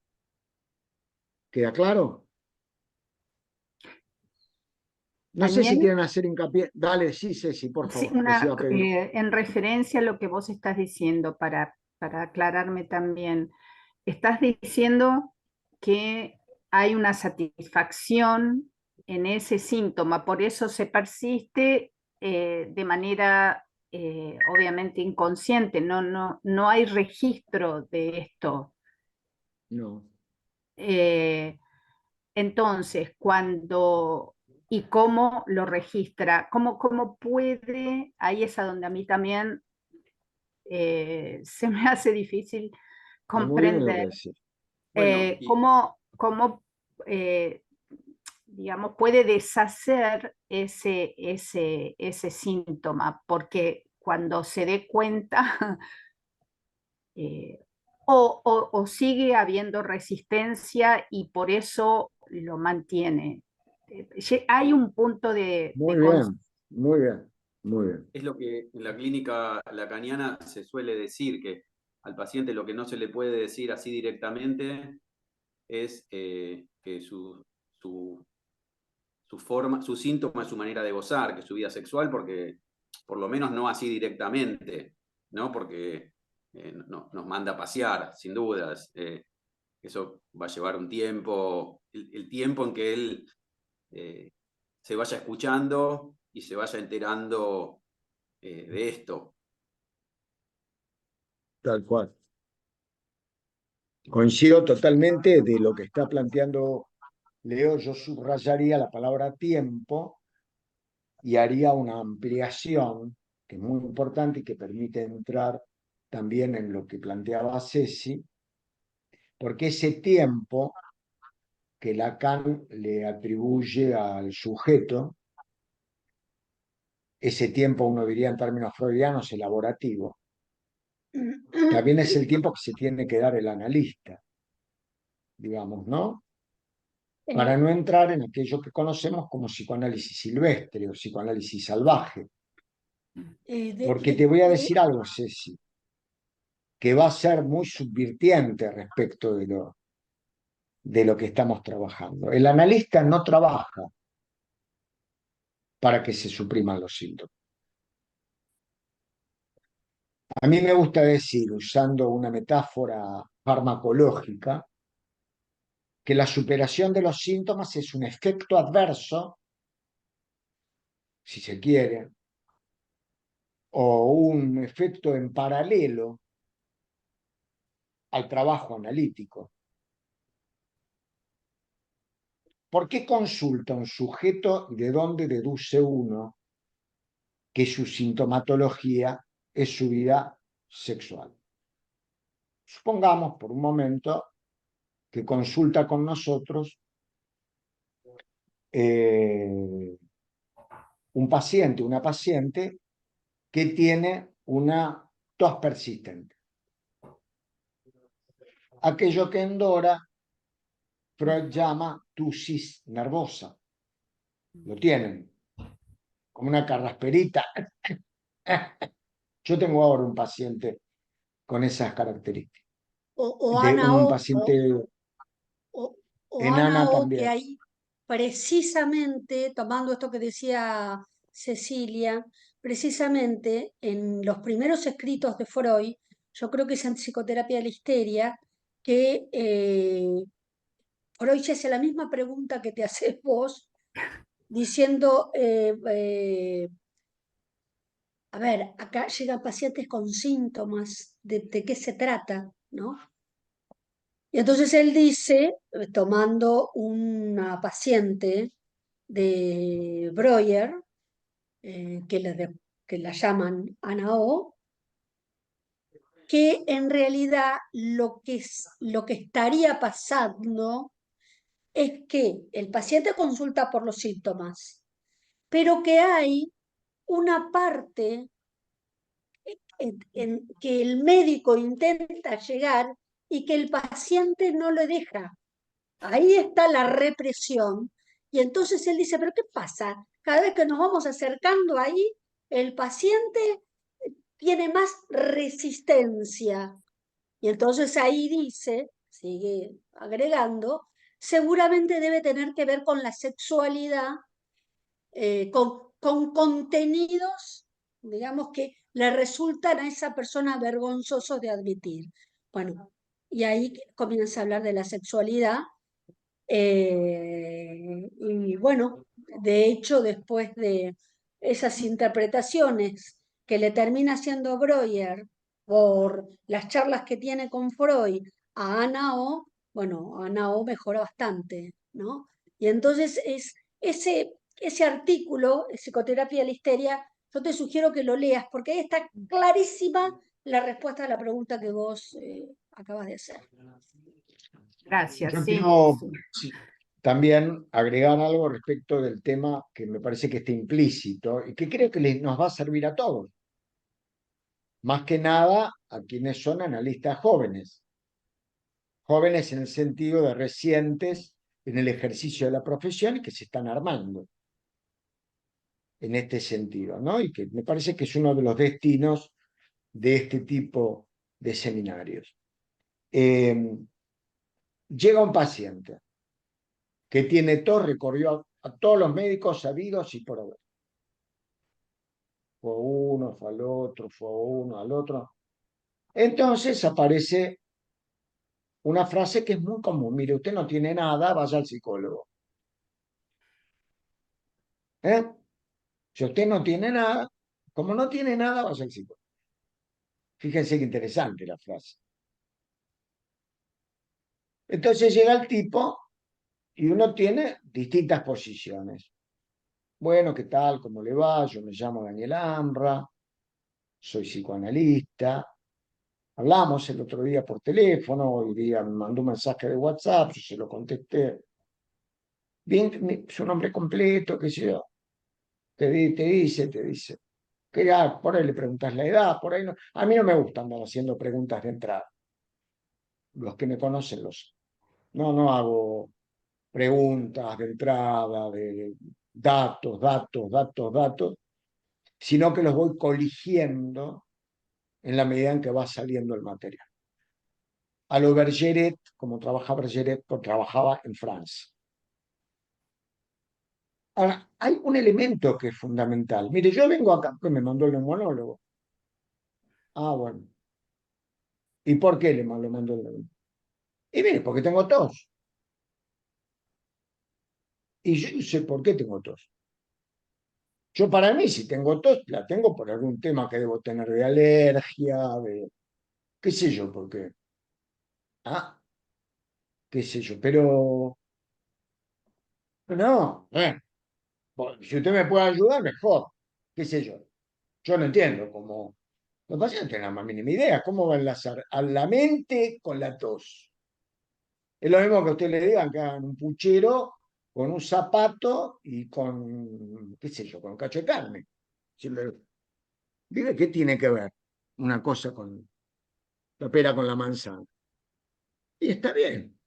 ¿Queda claro? No sé si Daniel, quieren hacer hincapié. Dale, sí, Ceci, por sí, favor. Les iba a pedir. en referencia a lo que vos estás diciendo, para aclararme también, estás diciendo que hay una satisfacción en ese síntoma, por eso se persiste de manera obviamente inconsciente, no hay registro de esto. No. Eh, entonces, cuando y cómo lo registra, cómo puede, ahí es a donde a mí también se me hace difícil Está muy bien lo que comprender decís. Bueno, y cómo digamos, puede deshacer ese síntoma, porque cuando se dé cuenta eh, o sigue habiendo resistencia y por eso lo mantiene. Hay un punto Muy bien, muy bien, muy bien. es lo que en la clínica lacaniana se suele decir, que al paciente lo que no se le puede decir así directamente es que su forma, su síntoma es su manera de gozar, que es su vida sexual, porque por lo menos no así directamente, ¿no? Porque nos manda a pasear, sin dudas. Eso va a llevar un tiempo, el tiempo en que él se vaya escuchando y se vaya enterando de esto. Tal cual. Coincido totalmente de lo que está planteando Leo. Yo subrayaría la palabra tiempo y haría una ampliación, que es muy importante y que permite entrar también en lo que planteaba Ceci, porque ese tiempo que Lacan le atribuye al sujeto, ese tiempo, uno diría en términos freudianos, elaborativo, también es el tiempo que se tiene que dar el analista, digamos, ¿no? Para no entrar en aquello que conocemos como psicoanálisis silvestre o psicoanálisis salvaje. Porque te voy a decir algo, Ceci, que va a ser muy subvirtiente respecto de lo que estamos trabajando. El analista no trabaja para que se supriman los síntomas. A mí me gusta decir, usando una metáfora farmacológica, que la superación de los síntomas es un efecto adverso, si se quiere, o un efecto en paralelo al trabajo analítico. ¿Por qué consulta un sujeto y de dónde deduce uno que su sintomatología es su vida sexual? Supongamos por un momento que consulta con nosotros un paciente, una paciente que tiene una tos persistente. Aquello que en Dora Freud llama tusis nervosa. Lo tienen, como una carrasperita. Yo tengo ahora un paciente con esas características. O De Ana un O, paciente o, o Ana enana O, que también. hay precisamente, tomando esto que decía Cecilia, precisamente en los primeros escritos de Freud, yo creo que es en Psicoterapia de la Histeria, que Freud se hace la misma pregunta que te haces vos, diciendo, a ver, acá llegan pacientes con síntomas, ¿de qué se trata? ¿No? Y entonces él dice, tomando una paciente de Breuer, que la llaman Ana O, que en realidad lo que estaría pasando es que el paciente consulta por los síntomas, pero que hay una parte en que el médico intenta llegar y que el paciente no le deja. Ahí está la represión. Y entonces él dice, pero ¿qué pasa? Cada vez que nos vamos acercando ahí, el paciente tiene más resistencia. Y entonces ahí dice, sigue agregando, seguramente debe tener que ver con la sexualidad, con contenidos, digamos, que le resultan a esa persona vergonzosos de admitir. Bueno, y ahí comienza a hablar de la sexualidad. Y bueno, de hecho, después de esas interpretaciones que le termina haciendo Breuer por las charlas que tiene con Freud a Ana O, bueno, Ana O mejora bastante, ¿no? Y entonces ese artículo, Psicoterapia de la Histeria, yo te sugiero que lo leas porque ahí está clarísima la respuesta a la pregunta que vos acabas de hacer. Gracias, Yo sí. quiero Sí. también agregar algo respecto del tema que me parece que está implícito y que creo que nos va a servir a todos, más que nada a quienes son analistas jóvenes, jóvenes en el sentido de recientes en el ejercicio de la profesión y que se están armando en este sentido, ¿no? Y que me parece que es uno de los destinos de este tipo de seminarios. Llega un paciente que tiene tos, recorrió a todos los médicos sabidos y por haber. Fue uno, fue al otro, fue uno, al otro. Entonces aparece una frase que es muy común. Mire, usted no tiene nada, vaya al psicólogo. ¿Eh? Si usted no tiene nada, como no tiene nada, vaya al psicólogo. Fíjense qué interesante la frase. Entonces llega el tipo y uno tiene distintas posiciones. Bueno, ¿qué tal? ¿Cómo le va? Yo me llamo Daniel Amra, soy psicoanalista. Hablamos el otro día por teléfono, hoy día me mandó un mensaje de WhatsApp, yo se lo contesté. Bien, su nombre completo, qué sé yo. Te dice. Que ya, por ahí le preguntas la edad, por ahí no. A mí no me gusta andar haciendo preguntas de entrada. Los que me conocen los. No hago preguntas de entrada, de datos, sino que los voy coligiendo en la medida en que va saliendo el material. A lo Bergeret, como trabajaba Bergeret, pues trabajaba en Francia. Ahora, hay un elemento que es fundamental. Mire, yo vengo acá, que me mandó el neumólogo. Ah, bueno. ¿Y por qué lo mandó el neumólogo? Y mire, porque tengo tos. Y yo no sé por qué tengo tos. Yo para mí, si tengo tos, la tengo por algún tema que debo tener de alergia, de qué sé yo, por qué. Ah, qué sé yo, pero no, bueno, si usted me puede ayudar, mejor, qué sé yo. Yo no entiendo cómo los pacientes no tienen la más mínima idea, cómo va a enlazar a la mente con la tos. Es lo mismo que a usted le digan que hagan un puchero con un zapato y con, qué sé yo, con un cacho de carne. Si diga, ¿qué tiene que ver una cosa con la pera con la manzana? Y está bien.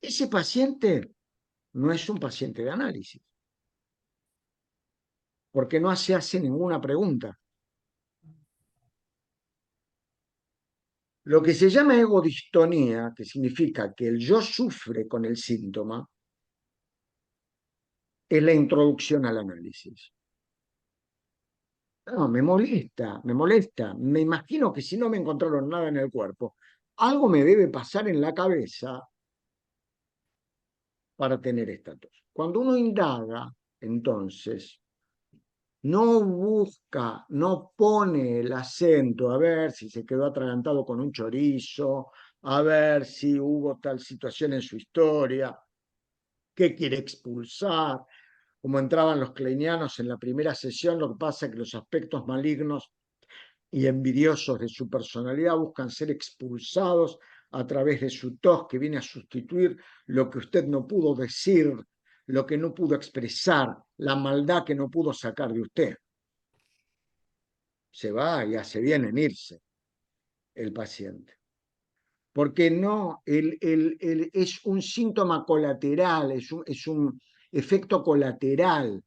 Ese paciente no es un paciente de análisis, porque no se hace ninguna pregunta. Lo que se llama egodistonía, que significa que el yo sufre con el síntoma, es la introducción al análisis. No, me molesta, me molesta. Me imagino que si no me encontraron nada en el cuerpo, algo me debe pasar en la cabeza para tener esta tos. Cuando uno indaga, entonces, no busca, no pone el acento a ver si se quedó atragantado con un chorizo, a ver si hubo tal situación en su historia, qué quiere expulsar, como entraban los kleinianos en la primera sesión, lo que pasa es que los aspectos malignos y envidiosos de su personalidad buscan ser expulsados a través de su tos que viene a sustituir lo que usted no pudo decir, lo que no pudo expresar, la maldad que no pudo sacar de usted. Se va y hace bien en irse el paciente. porque no, es un síntoma colateral, es un efecto colateral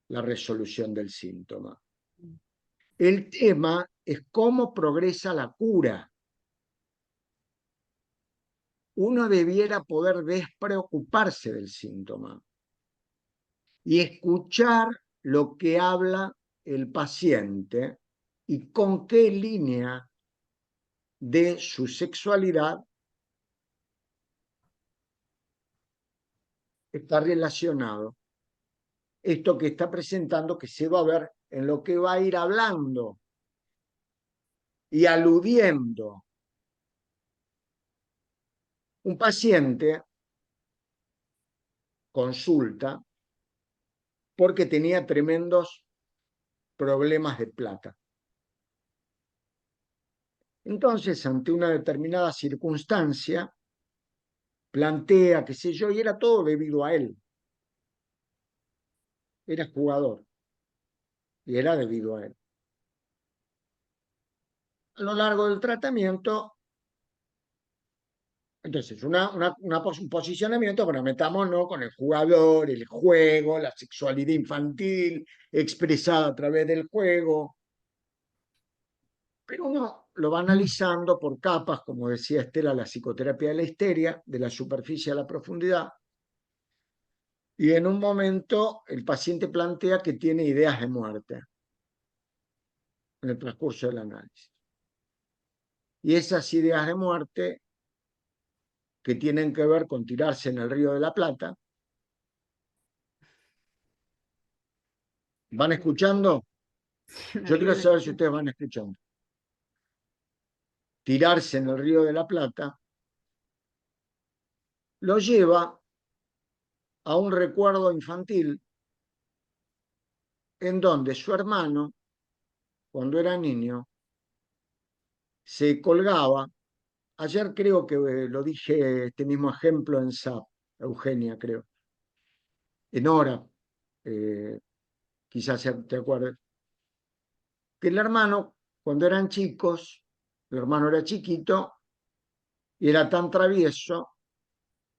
la resolución del síntoma. El tema es cómo progresa la cura. Uno debiera poder despreocuparse del síntoma y escuchar lo que habla el paciente y con qué línea de su sexualidad está relacionado esto que está presentando, que se va a ver en lo que va a ir hablando y aludiendo. Un paciente consulta porque tenía tremendos problemas de plata. Entonces, ante una determinada circunstancia, plantea, qué sé yo, y era todo debido a él. Era jugador y era debido a él. A lo largo del tratamiento, entonces, un posicionamiento, bueno, metámonos con el jugador, el juego, la sexualidad infantil expresada a través del juego. Pero uno lo va analizando por capas, como decía Estela, la psicoterapia de la histeria, de la superficie a la profundidad. Y en un momento el paciente plantea que tiene ideas de muerte en el transcurso del análisis. Y esas ideas de muerte que tienen que ver con tirarse en el Río de la Plata. ¿Van escuchando? Yo quiero saber si ustedes van escuchando. Tirarse en el Río de la Plata lo lleva a un recuerdo infantil en donde su hermano, cuando era niño, se colgaba. Ayer creo que lo dije, este mismo ejemplo en SAP, Eugenia, creo. En Hora, quizás te acuerdes, que el hermano, cuando eran chicos, el hermano era chiquito y era tan travieso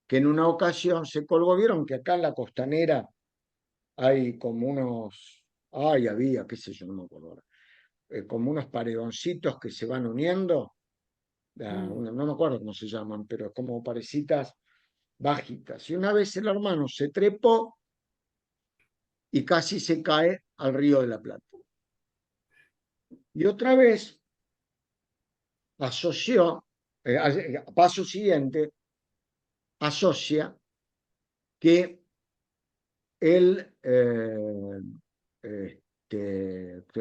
que en una ocasión se colgó. Vieron que acá en la Costanera hay como unos, había, qué sé yo, no me acuerdo ahora, como unos paredoncitos que se van uniendo, no me acuerdo cómo se llaman, pero como parecitas bajitas. Y una vez el hermano se trepó y casi se cae al Río de la Plata. Y otra vez asoció, paso siguiente, asocia que él,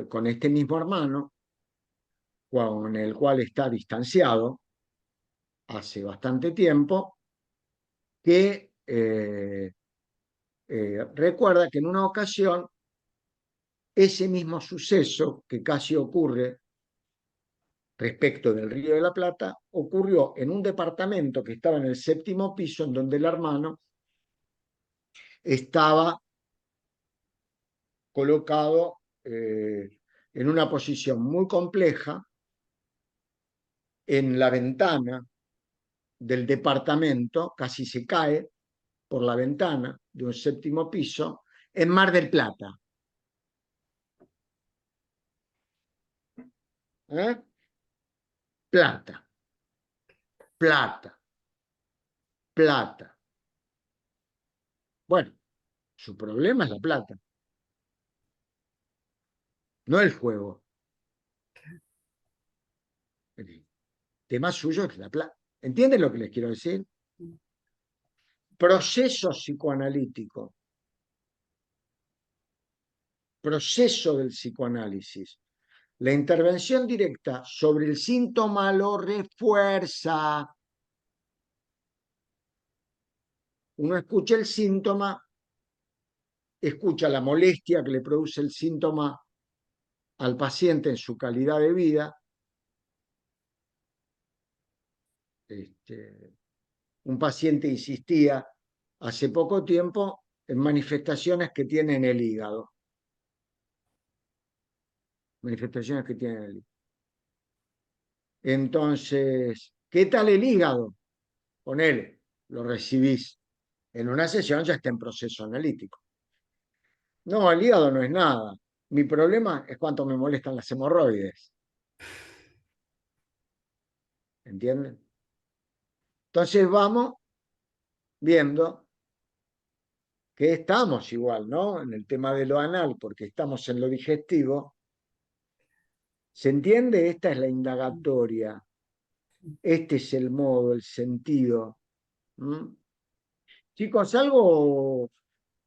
con este mismo hermano, con el cual está distanciado hace bastante tiempo, que recuerda que en una ocasión ese mismo suceso que casi ocurre respecto del Río de la Plata ocurrió en un departamento que estaba en el 7º piso, en donde el hermano estaba colocado en una posición muy compleja en la ventana del departamento, casi se cae por la ventana de un 7º piso, en Mar del Plata. Plata, plata, plata. Bueno, su problema es la plata, no el juego. El tema suyo es la plata. ¿Entienden lo que les quiero decir? Proceso psicoanalítico, proceso del psicoanálisis. La intervención directa sobre el síntoma lo refuerza. Uno escucha el síntoma, escucha la molestia que le produce el síntoma al paciente en su calidad de vida. Un paciente insistía hace poco tiempo en manifestaciones que tiene en el hígado. Manifestaciones que tiene en el hígado. Entonces, ¿Qué tal el hígado? Ponele, lo recibís en una sesión, ya está en proceso analítico. No, el hígado no es nada. Mi problema es cuánto me molestan las hemorroides. ¿Entienden? Entonces vamos viendo que estamos igual, ¿no? En el tema de lo anal, porque estamos en lo digestivo. ¿Se entiende? Esta es la indagatoria. Este es el modo, el sentido. ¿Mm? Chicos, algo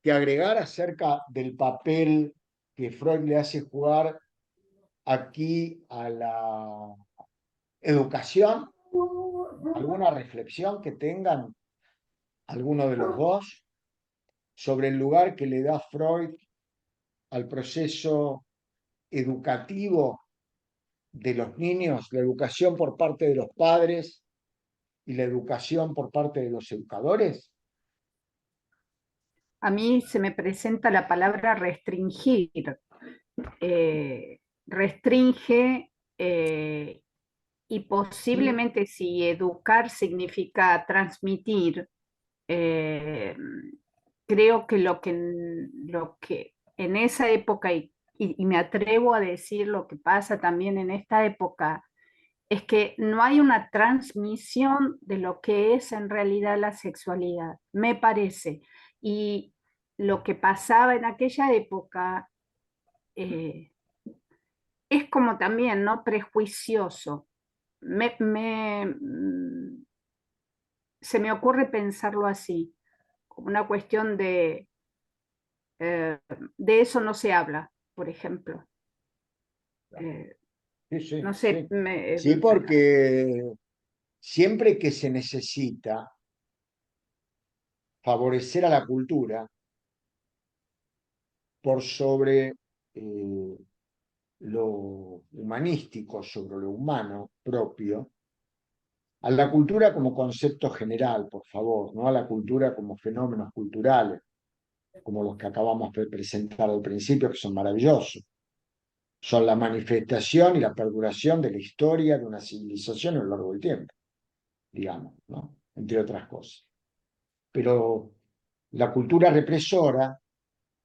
que agregar acerca del papel que Freud le hace jugar aquí a la educación. ¿Alguna reflexión que tengan alguno de los dos sobre el lugar que le da Freud al proceso educativo de los niños, la educación por parte de los padres y la educación por parte de los educadores? A mí se me presenta la palabra restringir. Restringe y posiblemente si educar significa transmitir, creo que lo que en esa época, y me atrevo a decir lo que pasa también en esta época, es que no hay una transmisión de lo que es en realidad la sexualidad, me parece. Y lo que pasaba en aquella época eh, es como también, ¿no? Prejuicioso. Se me ocurre pensarlo así, como una cuestión de eso no se habla, por ejemplo. Eh, Sí, sí, no sé, sí. Sí, porque siempre que se necesita favorecer a la cultura por sobre lo humanístico, sobre lo humano propio, a la cultura como concepto general, por favor, no a la cultura como fenómenos culturales, como los que acabamos de presentar al principio, que son maravillosos. Son la manifestación y la perduración de la historia de una civilización a lo largo del tiempo, digamos, ¿no? Entre otras cosas. Pero la cultura represora,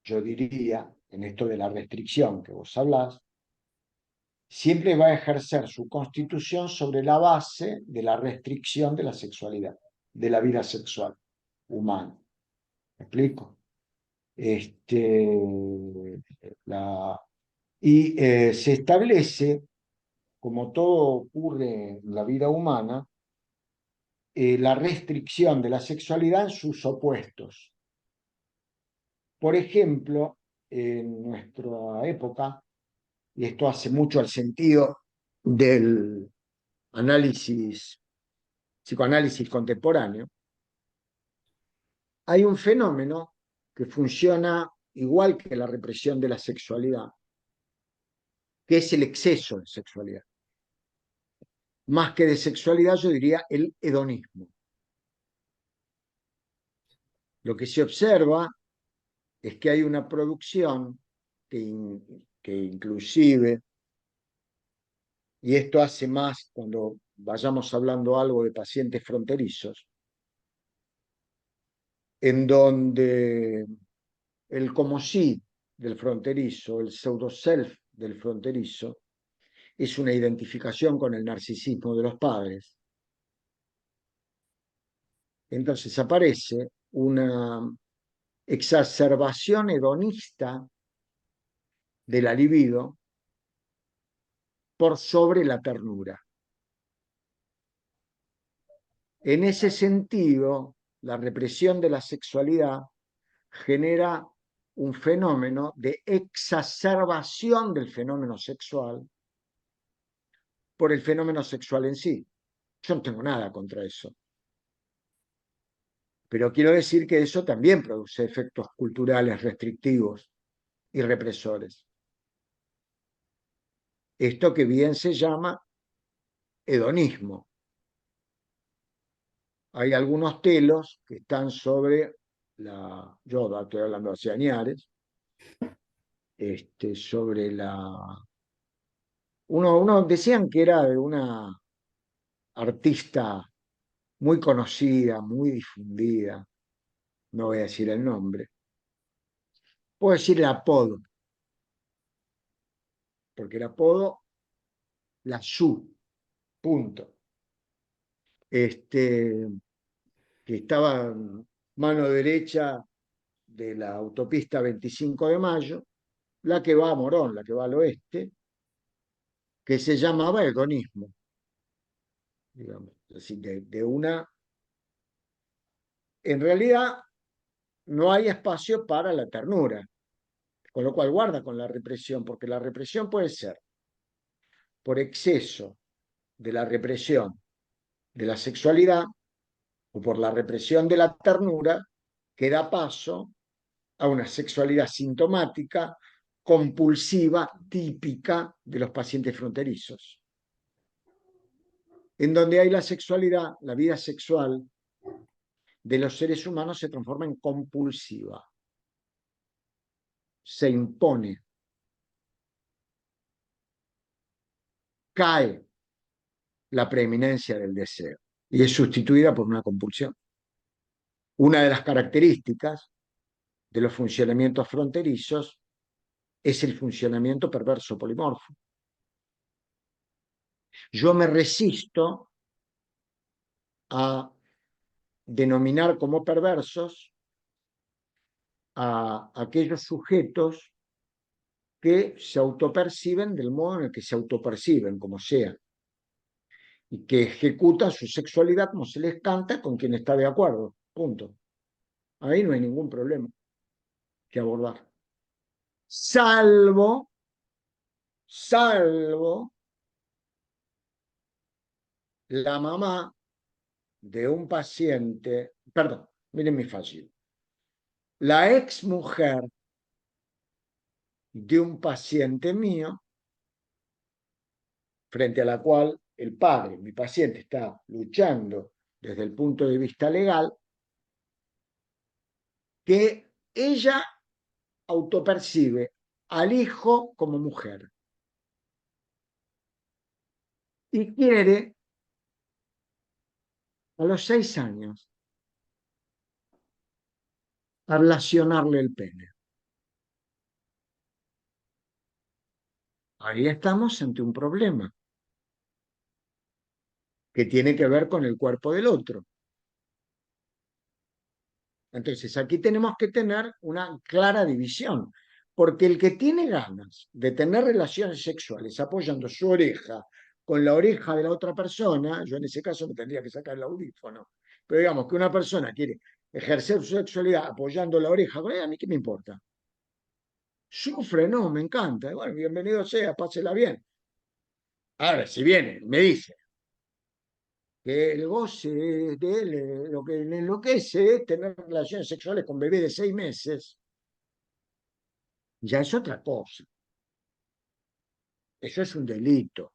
yo diría, en esto de la restricción que vos hablás, siempre va a ejercer su constitución sobre la base de la restricción de la sexualidad, de la vida sexual humana. ¿Me explico? La, se establece, como todo ocurre en la vida humana, la restricción de la sexualidad en sus opuestos. Por ejemplo, en nuestra época, y esto hace mucho al sentido del psicoanálisis contemporáneo, hay un fenómeno que funciona igual que la represión de la sexualidad, que es el exceso de sexualidad. Más que de sexualidad, yo diría el hedonismo. Lo que se observa es que hay una producción que inclusive, y esto hace más cuando vayamos hablando algo de pacientes fronterizos, en donde el como sí del fronterizo, el pseudo-self del fronterizo, es una identificación con el narcisismo de los padres. Entonces aparece una exacerbación hedonista de la libido por sobre la ternura. En ese sentido, la represión de la sexualidad genera un fenómeno de exacerbación del fenómeno sexual por el fenómeno sexual en sí. Yo no tengo nada contra eso. Pero quiero decir que eso también produce efectos culturales restrictivos y represores. Esto que bien se llama hedonismo. Hay algunos telos que están sobre yo estoy hablando hace años, sobre uno decían que era de una artista muy conocida, muy difundida, no voy a decir el nombre, puedo decir el apodo, porque el apodo, la Su, punto. Que estaba mano derecha de la autopista 25 de Mayo, la que va a Morón, la que va al oeste, que se llamaba hedonismo, digamos, así de una... En realidad no hay espacio para la ternura, con lo cual guarda con la represión, porque la represión puede ser por exceso de la represión de la sexualidad o por la represión de la ternura, que da paso a una sexualidad sintomática, compulsiva, típica de los pacientes fronterizos. En donde hay la sexualidad, la vida sexual de los seres humanos se transforma en compulsiva, se impone, cae la preeminencia del deseo y es sustituida por una compulsión. Una de las características de los funcionamientos fronterizos es el funcionamiento perverso polimorfo. Yo me resisto a denominar como perversos a aquellos sujetos que se autoperciben del modo en el que se autoperciben, como sea, y que ejecutan su sexualidad como se les canta con quien está de acuerdo, punto. Ahí no hay ningún problema que abordar. Salvo la mamá de un paciente, perdón, miren mi fácil, la ex mujer de un paciente mío, frente a la cual el padre, mi paciente, está luchando desde el punto de vista legal, que ella autopercibe al hijo como mujer y quiere a los 6 años ablacionarle el pene. Ahí estamos ante un problema que tiene que ver con el cuerpo del otro. Entonces, aquí tenemos que tener una clara división, porque el que tiene ganas de tener relaciones sexuales apoyando su oreja con la oreja de la otra persona, yo en ese caso me tendría que sacar el audífono, pero digamos que una persona quiere ejercer su sexualidad apoyando la oreja, a mí qué me importa. Sufre, no, me encanta, bueno, bienvenido sea, pásela bien. Ahora, si viene, me dice que el goce de él, lo que le enloquece es tener relaciones sexuales con bebés de 6 meses, ya es otra cosa. Eso es un delito.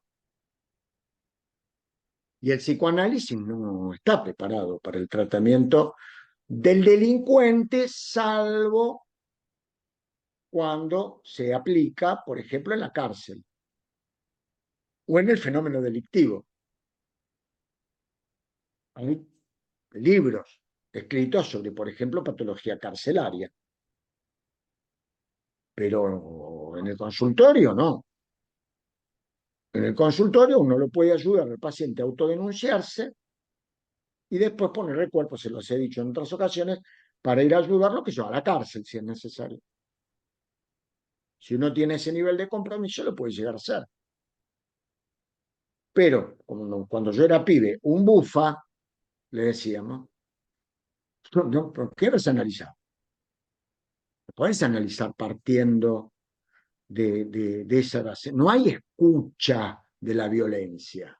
Y el psicoanálisis no está preparado para el tratamiento del delincuente, salvo cuando se aplica, por ejemplo, en la cárcel o en el fenómeno delictivo. Hay libros escritos sobre, por ejemplo, patología carcelaria. Pero en el consultorio no. En el consultorio uno lo puede ayudar al paciente a autodenunciarse y después ponerle cuerpo, se los he dicho en otras ocasiones, para ir a ayudarlo que yo a la cárcel si es necesario. Si uno tiene ese nivel de compromiso, lo puede llegar a hacer. Pero cuando yo era pibe, un bufa, le decíamos, no, ¿por qué vas a analizar? Puedes analizar partiendo de esa base. No hay escucha de la violencia.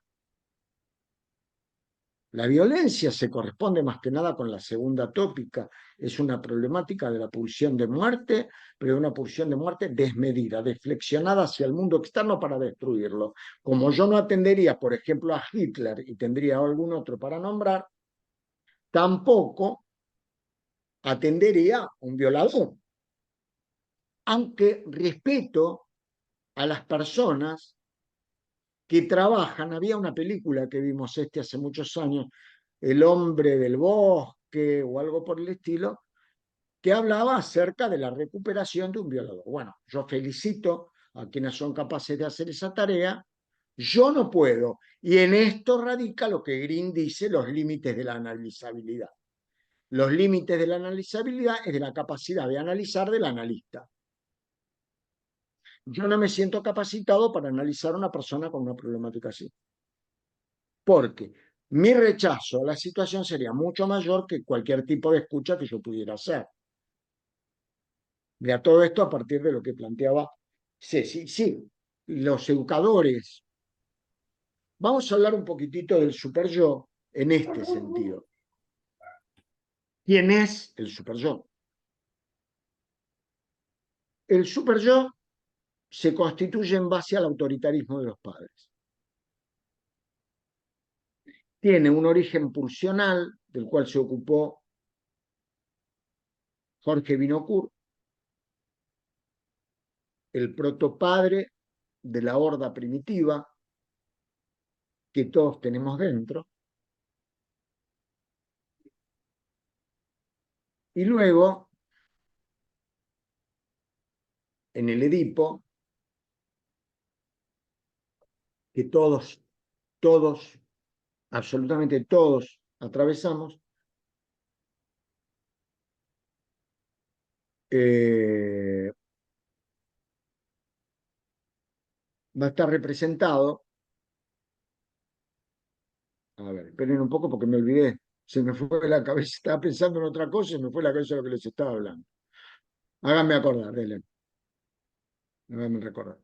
La violencia se corresponde más que nada con la segunda tópica. Es una problemática de la pulsión de muerte, pero una pulsión de muerte desmedida, deflexionada hacia el mundo externo para destruirlo. Como yo no atendería, por ejemplo, a Hitler y tendría algún otro para nombrar, tampoco atendería a un violador. Aunque respeto a las personas que trabajan. Había una película que vimos hace muchos años, El hombre del bosque o algo por el estilo, que hablaba acerca de la recuperación de un violador. Bueno, yo felicito a quienes son capaces de hacer esa tarea. Yo no puedo. Y en esto radica lo que Green dice, los límites de la analizabilidad. Los límites de la analizabilidad es de la capacidad de analizar del analista. Yo no me siento capacitado para analizar a una persona con una problemática así. Porque mi rechazo a la situación sería mucho mayor que cualquier tipo de escucha que yo pudiera hacer. Mira, todo esto a partir de lo que planteaba Ceci. Sí, los educadores. Vamos a hablar un poquitito del superyo en este sentido. ¿Quién es el superyo? El superyo se constituye en base al autoritarismo de los padres. Tiene un origen pulsional, del cual se ocupó Jorge Vinocourt, el protopadre de la horda primitiva que todos tenemos dentro. Y luego, en el Edipo, que todos, absolutamente todos atravesamos, va a estar representado. A ver, esperen un poco porque me olvidé. Se me fue la cabeza, estaba pensando en otra cosa y me fue la cabeza lo que les estaba hablando. Háganme acordar, Helen. Háganme recordar.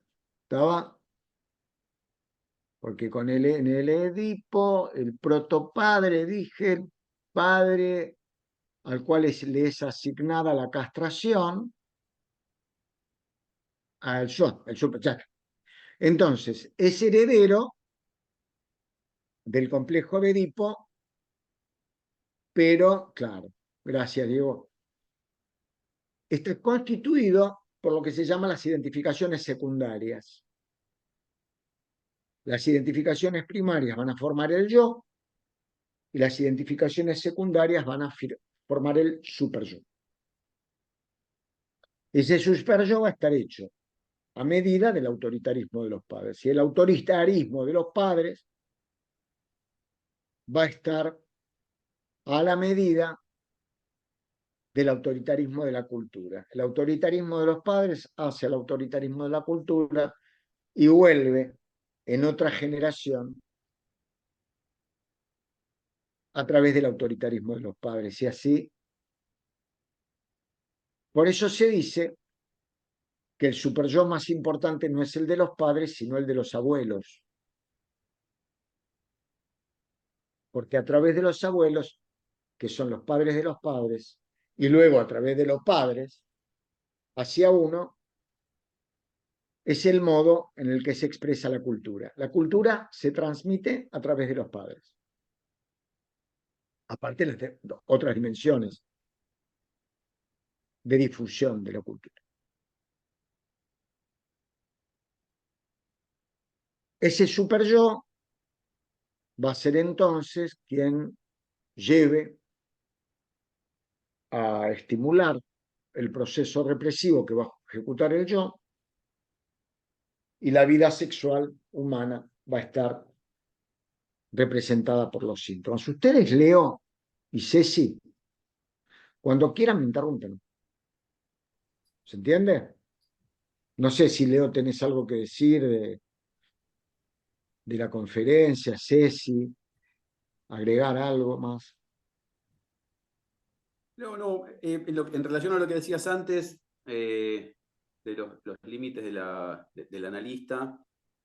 Estaba, porque en el Edipo, el protopadre, dije, el padre al cual le es asignada la castración, al super. Entonces, es heredero del complejo de Edipo, pero, claro, gracias, Diego, está constituido por lo que se llaman las identificaciones secundarias. Las identificaciones primarias van a formar el yo y las identificaciones secundarias van a formar el superyo. Ese superyo va a estar hecho a medida del autoritarismo de los padres. Y el autoritarismo de los padres va a estar a la medida del autoritarismo de la cultura. El autoritarismo de los padres hace el autoritarismo de la cultura y vuelve en otra generación a través del autoritarismo de los padres. Y así, por eso se dice que el superyo más importante no es el de los padres, sino el de los abuelos. Porque a través de los abuelos, que son los padres de los padres, y luego a través de los padres, hacia uno, es el modo en el que se expresa la cultura. La cultura se transmite a través de los padres. Aparte de las otras dimensiones de difusión de la cultura. Ese superyo va a ser entonces quien lleve a estimular el proceso represivo que va a ejecutar el yo, y la vida sexual humana va a estar representada por los síntomas. Ustedes, Leo y Ceci, cuando quieran me interrumpen. ¿Se entiende? No sé si, Leo, tenés algo que decir de la conferencia, Ceci, agregar algo más. No, en relación a lo que decías antes, de los límites del analista,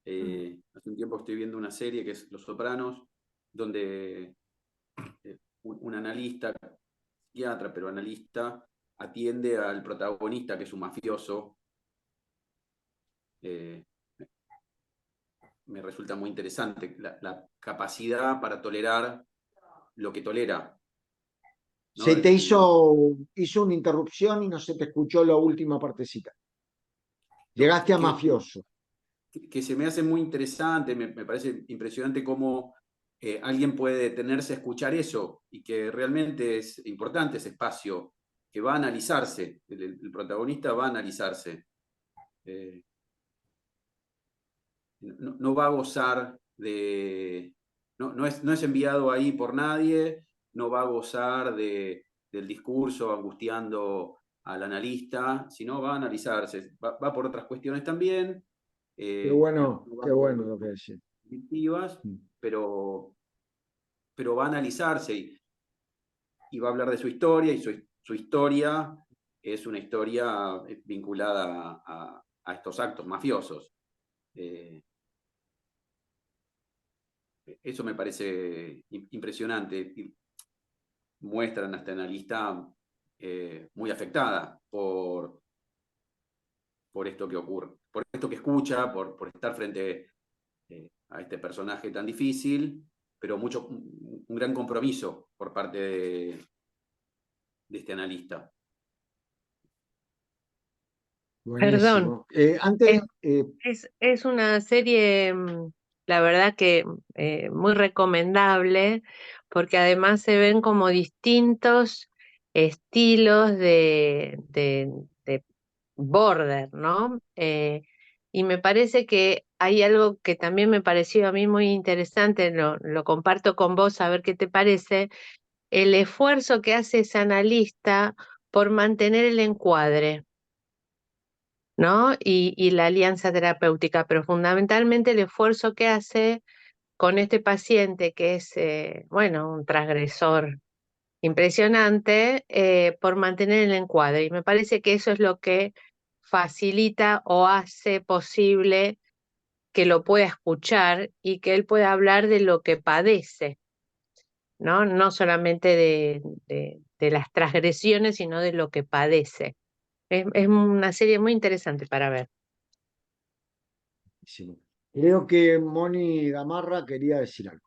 hace un tiempo estoy viendo una serie que es Los Sopranos, donde un analista, psiquiatra, pero analista, atiende al protagonista, que es un mafioso. Me resulta muy interesante la capacidad para tolerar lo que tolera, ¿no? Se te hizo una interrupción y no se te escuchó la última partecita. Llegaste a mafioso. que se me hace muy interesante, me parece impresionante cómo alguien puede detenerse a escuchar eso y que realmente es importante ese espacio, que va a analizarse, el protagonista va a analizarse. No va a gozar de... No es enviado ahí por nadie, no va a gozar del discurso angustiando al analista, sino va a analizarse, va por otras cuestiones también. Qué No va qué bueno por lo que decís. definitivas, Mm. pero va a analizarse y va a hablar de su historia, y su historia es una historia vinculada a estos actos mafiosos. Eso me parece impresionante. Y muestran a esta analista muy afectada por esto que ocurre, por esto que escucha, por estar frente a este personaje tan difícil, pero un gran compromiso por parte de este analista. Perdón, Buenísimo. Antes, es una serie, la verdad que muy recomendable, porque además se ven como distintos estilos de border, ¿no? Y me parece que hay algo que también me pareció a mí muy interesante, lo comparto con vos, a ver qué te parece, el esfuerzo que hace ese analista por mantener el encuadre, ¿no? Y la alianza terapéutica, pero fundamentalmente el esfuerzo que hace con este paciente que es, bueno, un transgresor impresionante, por mantener el encuadre. Y me parece que eso es lo que facilita o hace posible que lo pueda escuchar y que él pueda hablar de lo que padece, ¿no? No solamente de las transgresiones, sino de lo que padece. Es una serie muy interesante para ver. buenísimo. Creo que Moni Gamarra quería decir algo.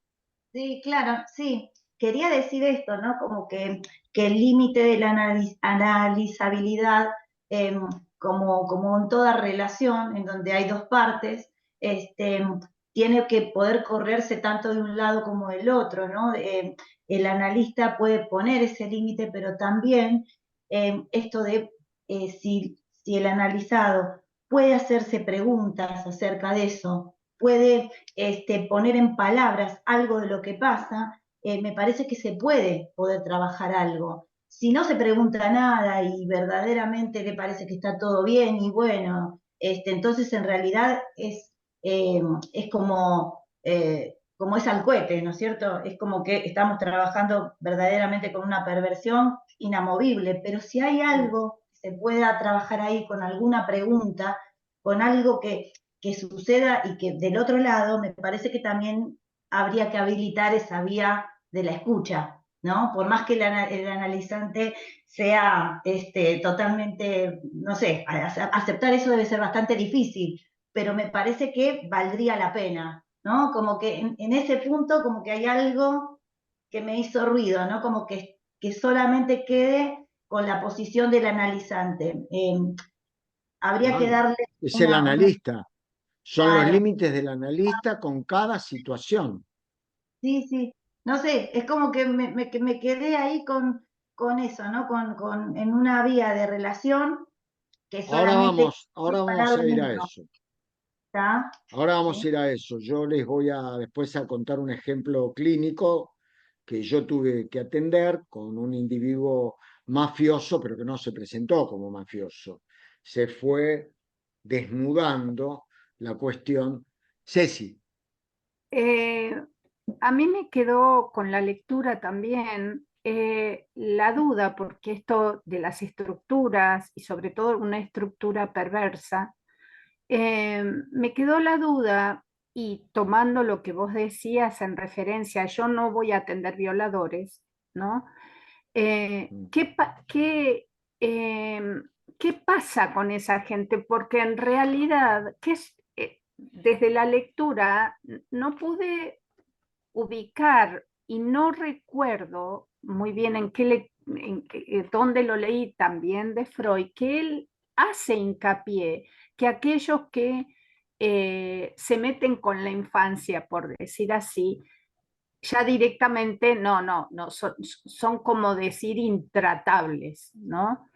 Sí, claro, sí. Quería decir esto, ¿no? Como que el límite de la analizabilidad, como en toda relación en donde hay dos partes, tiene que poder correrse tanto de un lado como del otro, ¿no? El analista puede poner ese límite, pero también esto de si el analizado puede hacerse preguntas acerca de eso, puede poner en palabras algo de lo que pasa, me parece que se puede poder trabajar algo. Si no se pregunta nada y verdaderamente le parece que está todo bien y bueno, entonces en realidad es como es al cohete, ¿no es cierto? Es como que estamos trabajando verdaderamente con una perversión inamovible, pero si hay algo que se pueda trabajar ahí con alguna pregunta, con algo que suceda y que del otro lado me parece que también habría que habilitar esa vía de la escucha, ¿no? Por más que el analizante sea totalmente, no sé, aceptar eso debe ser bastante difícil, pero me parece que valdría la pena, ¿no? Como que en ese punto como que hay algo que me hizo ruido, ¿no? Como que solamente quede con la posición del analizante. Habría que Claro, darle es el analista. Son los claro, límites del analista con cada situación. sí, sí. No sé, es como que que me quedé ahí con eso, ¿no? En una vía de relación que solamente Ahora vamos para a ir a uno, eso. ¿está? Ahora vamos a ¿Sí? ir a eso. Yo les voy a después a contar un ejemplo clínico que yo tuve que atender con un individuo mafioso, pero que no se presentó como mafioso. Se fue desnudando la cuestión. Ceci, Eh, a mí me quedó con la lectura también la duda, porque esto de las estructuras y sobre todo una estructura perversa, me quedó la duda y tomando lo que vos decías en referencia, yo no voy a atender violadores, ¿no? ¿Qué pasa con esa gente? Porque en realidad, desde la lectura no pude ubicar y no recuerdo muy bien dónde lo leí también de Freud, que él hace hincapié que aquellos que se meten con la infancia, por decir así, ya directamente son como decir intratables, ¿no?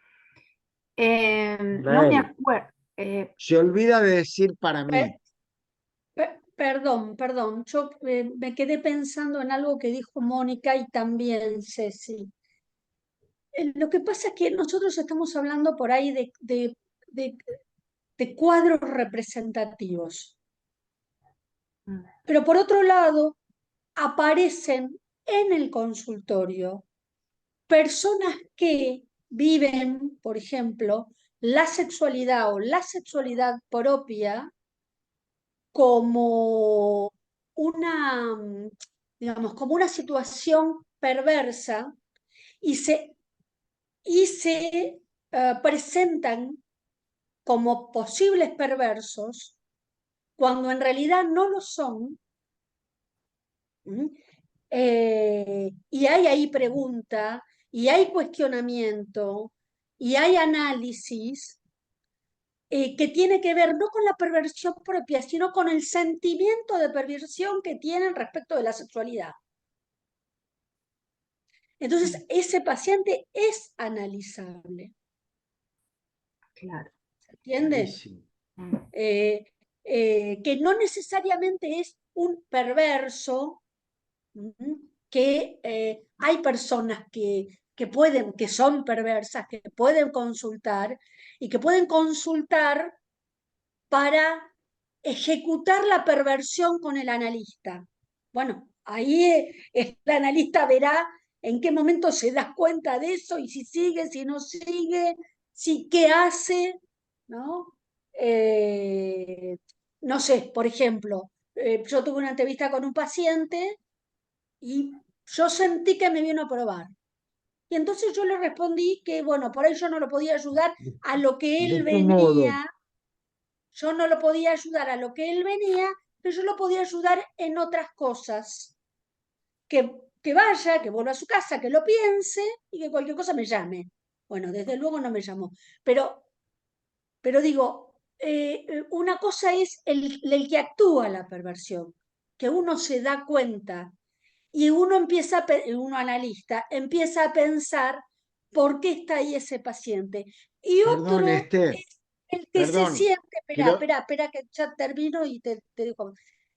No me Ver, acuerdo. se olvida de decir para mí. Perdón, yo me quedé pensando en algo que dijo Mónica y también Ceci. Lo que pasa es que nosotros estamos hablando por ahí de cuadros representativos, pero por otro lado aparecen en el consultorio personas que viven, por ejemplo, la sexualidad o la sexualidad propia como una, digamos, como una situación perversa y se presentan como posibles perversos cuando en realidad no lo son. Y hay ahí pregunta, y hay cuestionamiento, y hay análisis que tiene que ver no con la perversión propia, sino con el sentimiento de perversión que tienen respecto de la sexualidad. Entonces, ese paciente es analizable. Claro. ¿Se entiende? Clarísimo. Que no necesariamente es un perverso, que hay personas que son perversas, que pueden consultar y que pueden consultar para ejecutar la perversión con el analista. Bueno, ahí el analista verá en qué momento se da cuenta de eso y si sigue, si no sigue, si qué hace, ¿no? No sé, por ejemplo, yo tuve una entrevista con un paciente y yo sentí que me vino a probar. Y entonces yo le respondí que, bueno, por ahí yo no lo podía ayudar a lo que ¿De él qué modo? venía, yo no lo podía ayudar a lo que él venía, pero yo lo podía ayudar en otras cosas. Que vaya, que vuelva a su casa, que lo piense y que cualquier cosa me llame. Bueno, desde luego no me llamó. Pero digo, una cosa es el que actúa la perversión, que uno se da cuenta y uno analista, empieza a pensar por qué está ahí ese paciente. Y Perdón, otro Esther, es el que se perdón. siente, Quiero, espera, que ya termino y te digo.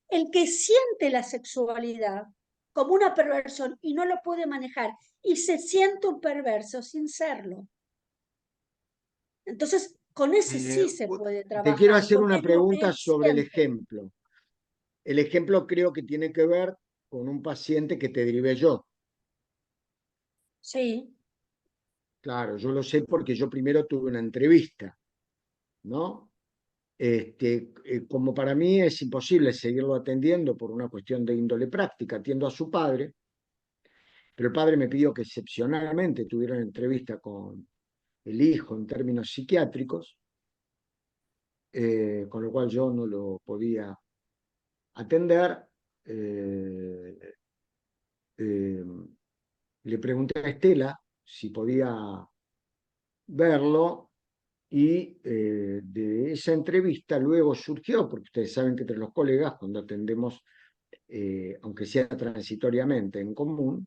El que siente la sexualidad como una perversión y no lo puede manejar y se siente un perverso sin serlo. Entonces, con ese sí se puede te quiero trabajar, hacer porque una es lo que pregunta él sobre el siente. ejemplo. El ejemplo creo que tiene que ver con un paciente que te derivé yo. Sí, Claro, yo lo sé porque yo primero tuve una entrevista, ¿no? Como para mí es imposible seguirlo atendiendo por una cuestión de índole práctica, atiendo a su padre, pero el padre me pidió que excepcionalmente tuviera una entrevista con el hijo en términos psiquiátricos, con lo cual yo no lo podía atender. eh, eh, Le pregunté a Estela si podía verlo y de esa entrevista luego surgió, porque ustedes saben que entre los colegas, cuando atendemos, aunque sea transitoriamente en común,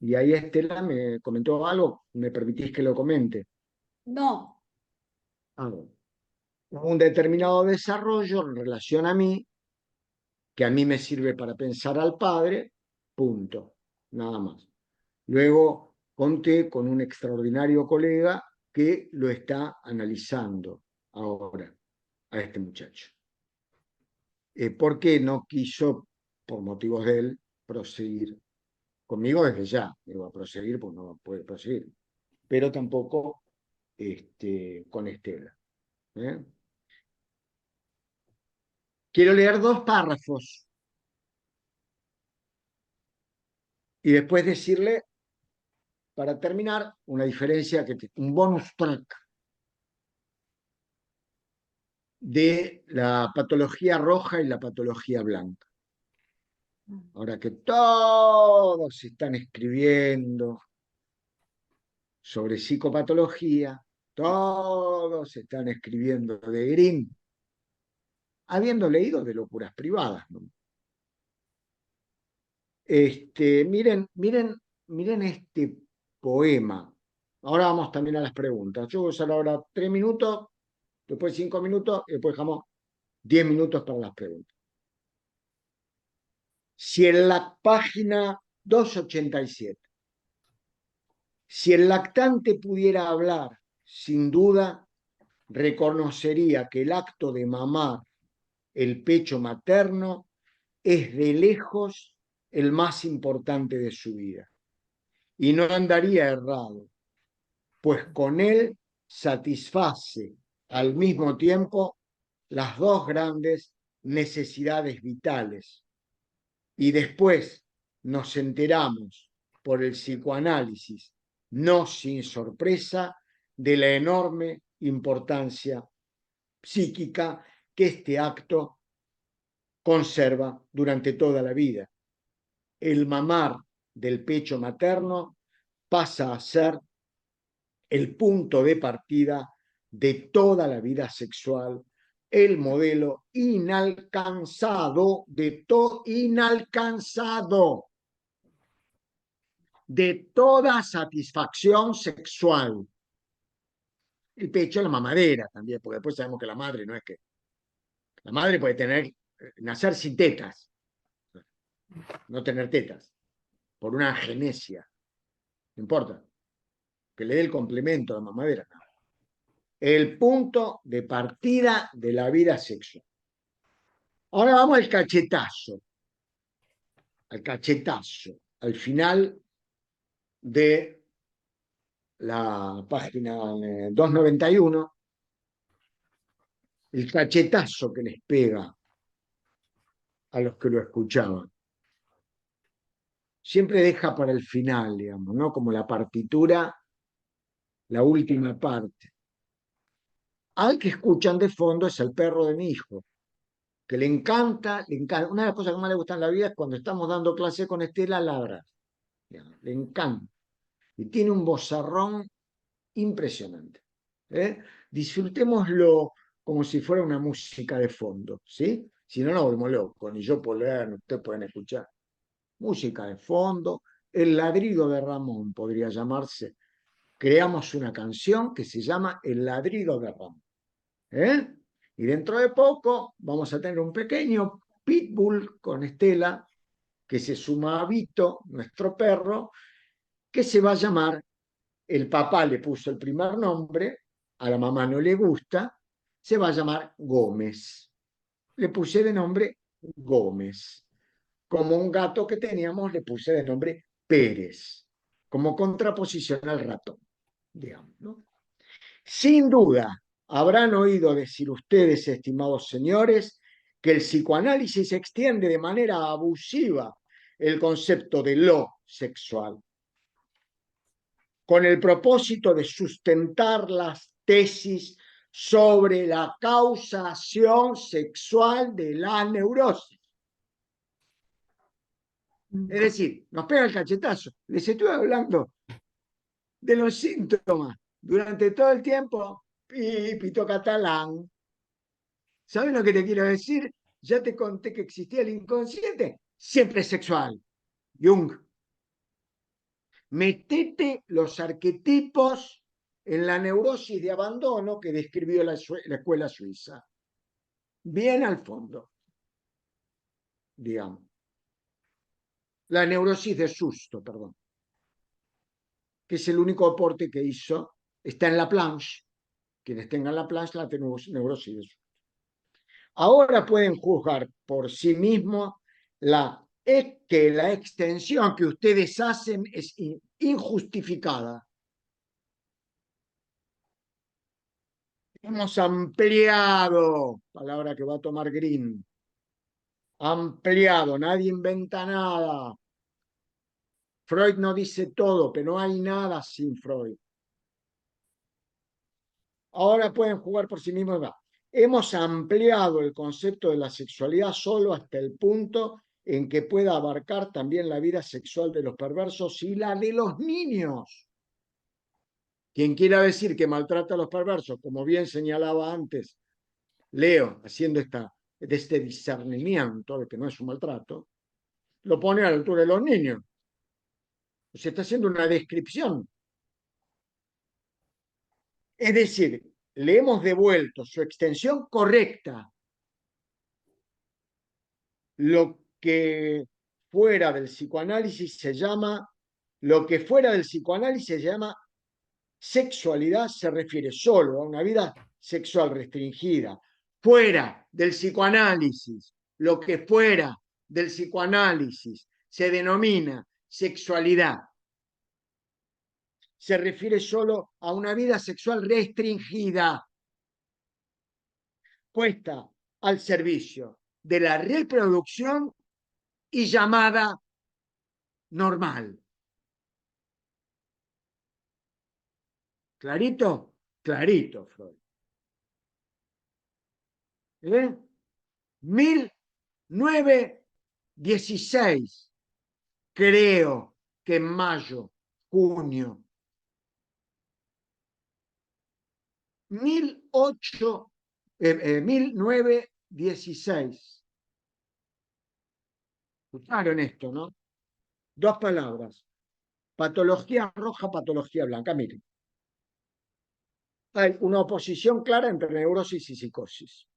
y ahí Estela me comentó algo, ¿me permitís que lo comente? no, Ah, bueno. Un determinado desarrollo en relación a mí, que a mí me sirve para pensar al padre, punto, nada más. Luego conté con un extraordinario colega que lo está analizando ahora a este muchacho. ¿Por qué no quiso, por motivos de él, proseguir conmigo desde ya? Me va a proseguir porque no puede proseguir, pero tampoco con Estela. ¿eh? Quiero leer 2 párrafos y después decirle, para terminar, una diferencia, un bonus track de la patología roja y la patología blanca. Ahora que todos están escribiendo sobre psicopatología, todos están escribiendo de Grimm, habiendo leído de locuras privadas, ¿no? Miren este poema. Ahora vamos también a las preguntas. Yo voy a usar ahora 3 minutos, después 5 minutos, y después dejamos 10 minutos para las preguntas. Si en la página 287, si el lactante pudiera hablar, sin duda reconocería que el acto de mamar el pecho materno es de lejos el más importante de su vida. Y no andaría errado, pues con él satisface al mismo tiempo las dos grandes necesidades vitales. Y después nos enteramos por el psicoanálisis, no sin sorpresa, de la enorme importancia psíquica que este acto conserva durante toda la vida. El mamar del pecho materno pasa a ser el punto de partida de toda la vida sexual, el modelo inalcanzado de toda satisfacción sexual. El pecho, la mamadera también, porque después sabemos que la madre no es que... La madre puede nacer sin tetas, no tener tetas, por una agenesia, no importa, que le dé el complemento a la mamadera. No. El punto de partida de la vida sexual. Ahora vamos al cachetazo, al final de la página 291, el cachetazo que les pega a los que lo escuchaban. Siempre deja para el final, digamos, ¿no? Como la partitura, la última parte. Al que escuchan de fondo es el perro de mi hijo, que le encanta. Una de las cosas que más le gustan en la vida es cuando estamos dando clase con Estela, ladra. Le encanta. Y tiene un vozarrón impresionante. Disfrutémoslo como si fuera una música de fondo, ¿sí? Si no, nos volvemos locos. Ni yo puedo leer, ni ustedes pueden escuchar. Música de fondo, el ladrido de Ramón podría llamarse. Creamos una canción que se llama El ladrido de Ramón. Y dentro de poco vamos a tener un pequeño pitbull con Estela, que se suma a Vito, nuestro perro, que se va a llamar, el papá le puso el primer nombre, a la mamá no le gusta, se va a llamar Gómez. Le puse de nombre Gómez. Como un gato que teníamos, le puse de nombre Pérez, como contraposición al ratón, digamos, ¿no? Sin duda, habrán oído decir ustedes, estimados señores, que el psicoanálisis extiende de manera abusiva el concepto de lo sexual, con el propósito de sustentar las tesis sobre la causación sexual de la neurosis. Es decir, nos pega el cachetazo. Les estuve hablando de los síntomas durante todo el tiempo. Pito catalán. ¿Sabes lo que te quiero decir? Ya te conté que existía el inconsciente. Siempre es sexual. Jung. Metete los arquetipos en la neurosis de abandono que describió la escuela suiza. Bien al fondo, digamos. La neurosis de susto, perdón. Que es el único aporte que hizo. Está en la planche. Quienes tengan la planche, la neurosis de susto. Ahora pueden juzgar por sí mismos que la extensión que ustedes hacen es injustificada. Hemos ampliado, palabra que va a tomar Green, ampliado, nadie inventa nada. Freud no dice todo, pero no hay nada sin Freud. Ahora pueden jugar por sí mismos. Hemos ampliado el concepto de la sexualidad solo hasta el punto en que pueda abarcar también la vida sexual de los perversos y la de los niños. Quien quiera decir que maltrata a los perversos, como bien señalaba antes Leo, haciendo de este discernimiento, de que no es un maltrato, lo pone a la altura de los niños. Se está haciendo una descripción. Es decir, le hemos devuelto su extensión correcta. Lo que fuera del psicoanálisis se llama, lo que fuera del psicoanálisis se llama sexualidad, se refiere solo a una vida sexual restringida. Fuera del psicoanálisis, lo que fuera del psicoanálisis se denomina sexualidad. Se refiere solo a una vida sexual restringida, puesta al servicio de la reproducción y llamada normal. ¿Clarito? Clarito, Freud. 1916, creo que en mayo, junio. 1916. Escucharon esto, ¿no? Dos palabras. Patología roja, patología blanca. Miren. Hay una oposición clara entre neurosis y psicosis.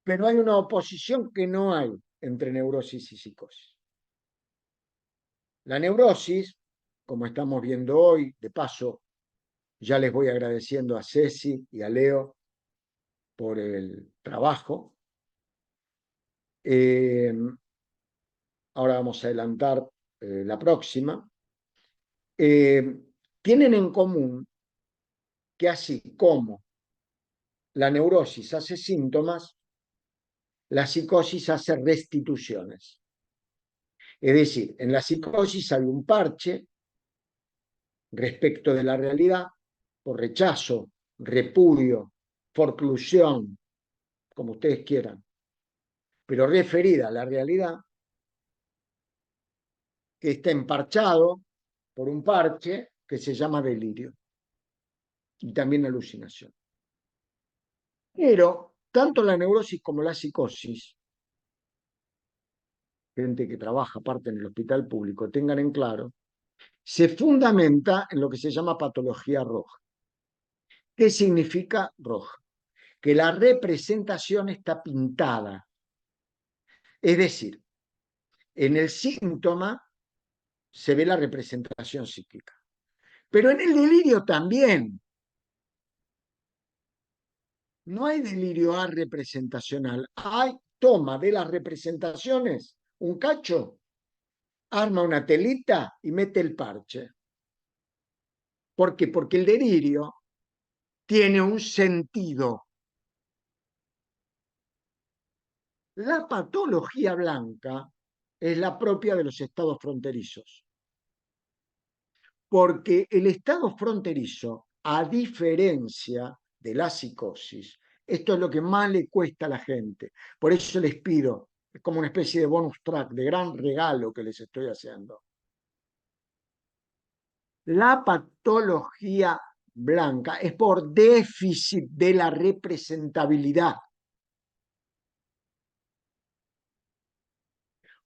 Pero hay una oposición que no hay entre neurosis y psicosis. La neurosis, como estamos viendo hoy, de paso, ya les voy agradeciendo a Ceci y a Leo por el trabajo. Ahora vamos a adelantar la próxima. Tienen en común que así como la neurosis hace síntomas, la psicosis hace restituciones. Es decir, en la psicosis hay un parche respecto de la realidad por rechazo, repudio, forclusión, como ustedes quieran, pero referida a la realidad, que está emparchado por un parche que se llama delirio y también alucinación. Pero tanto la neurosis como la psicosis, gente que trabaja aparte en el hospital público, tengan en claro, se fundamenta en lo que se llama patología roja. ¿Qué significa roja? Que la representación está pintada. Es decir, en el síntoma se ve la representación psíquica. Pero en el delirio también. No hay delirio representacional. Hay toma de las representaciones, un cacho, arma una telita y mete el parche. ¿Por qué? Porque el delirio tiene un sentido. La patología blanca es la propia de los estados fronterizos. Porque el estado fronterizo, a diferencia de la psicosis, esto es lo que más le cuesta a la gente. Por eso les pido, es como una especie de bonus track, de gran regalo que les estoy haciendo. La patología blanca es por déficit de la representabilidad.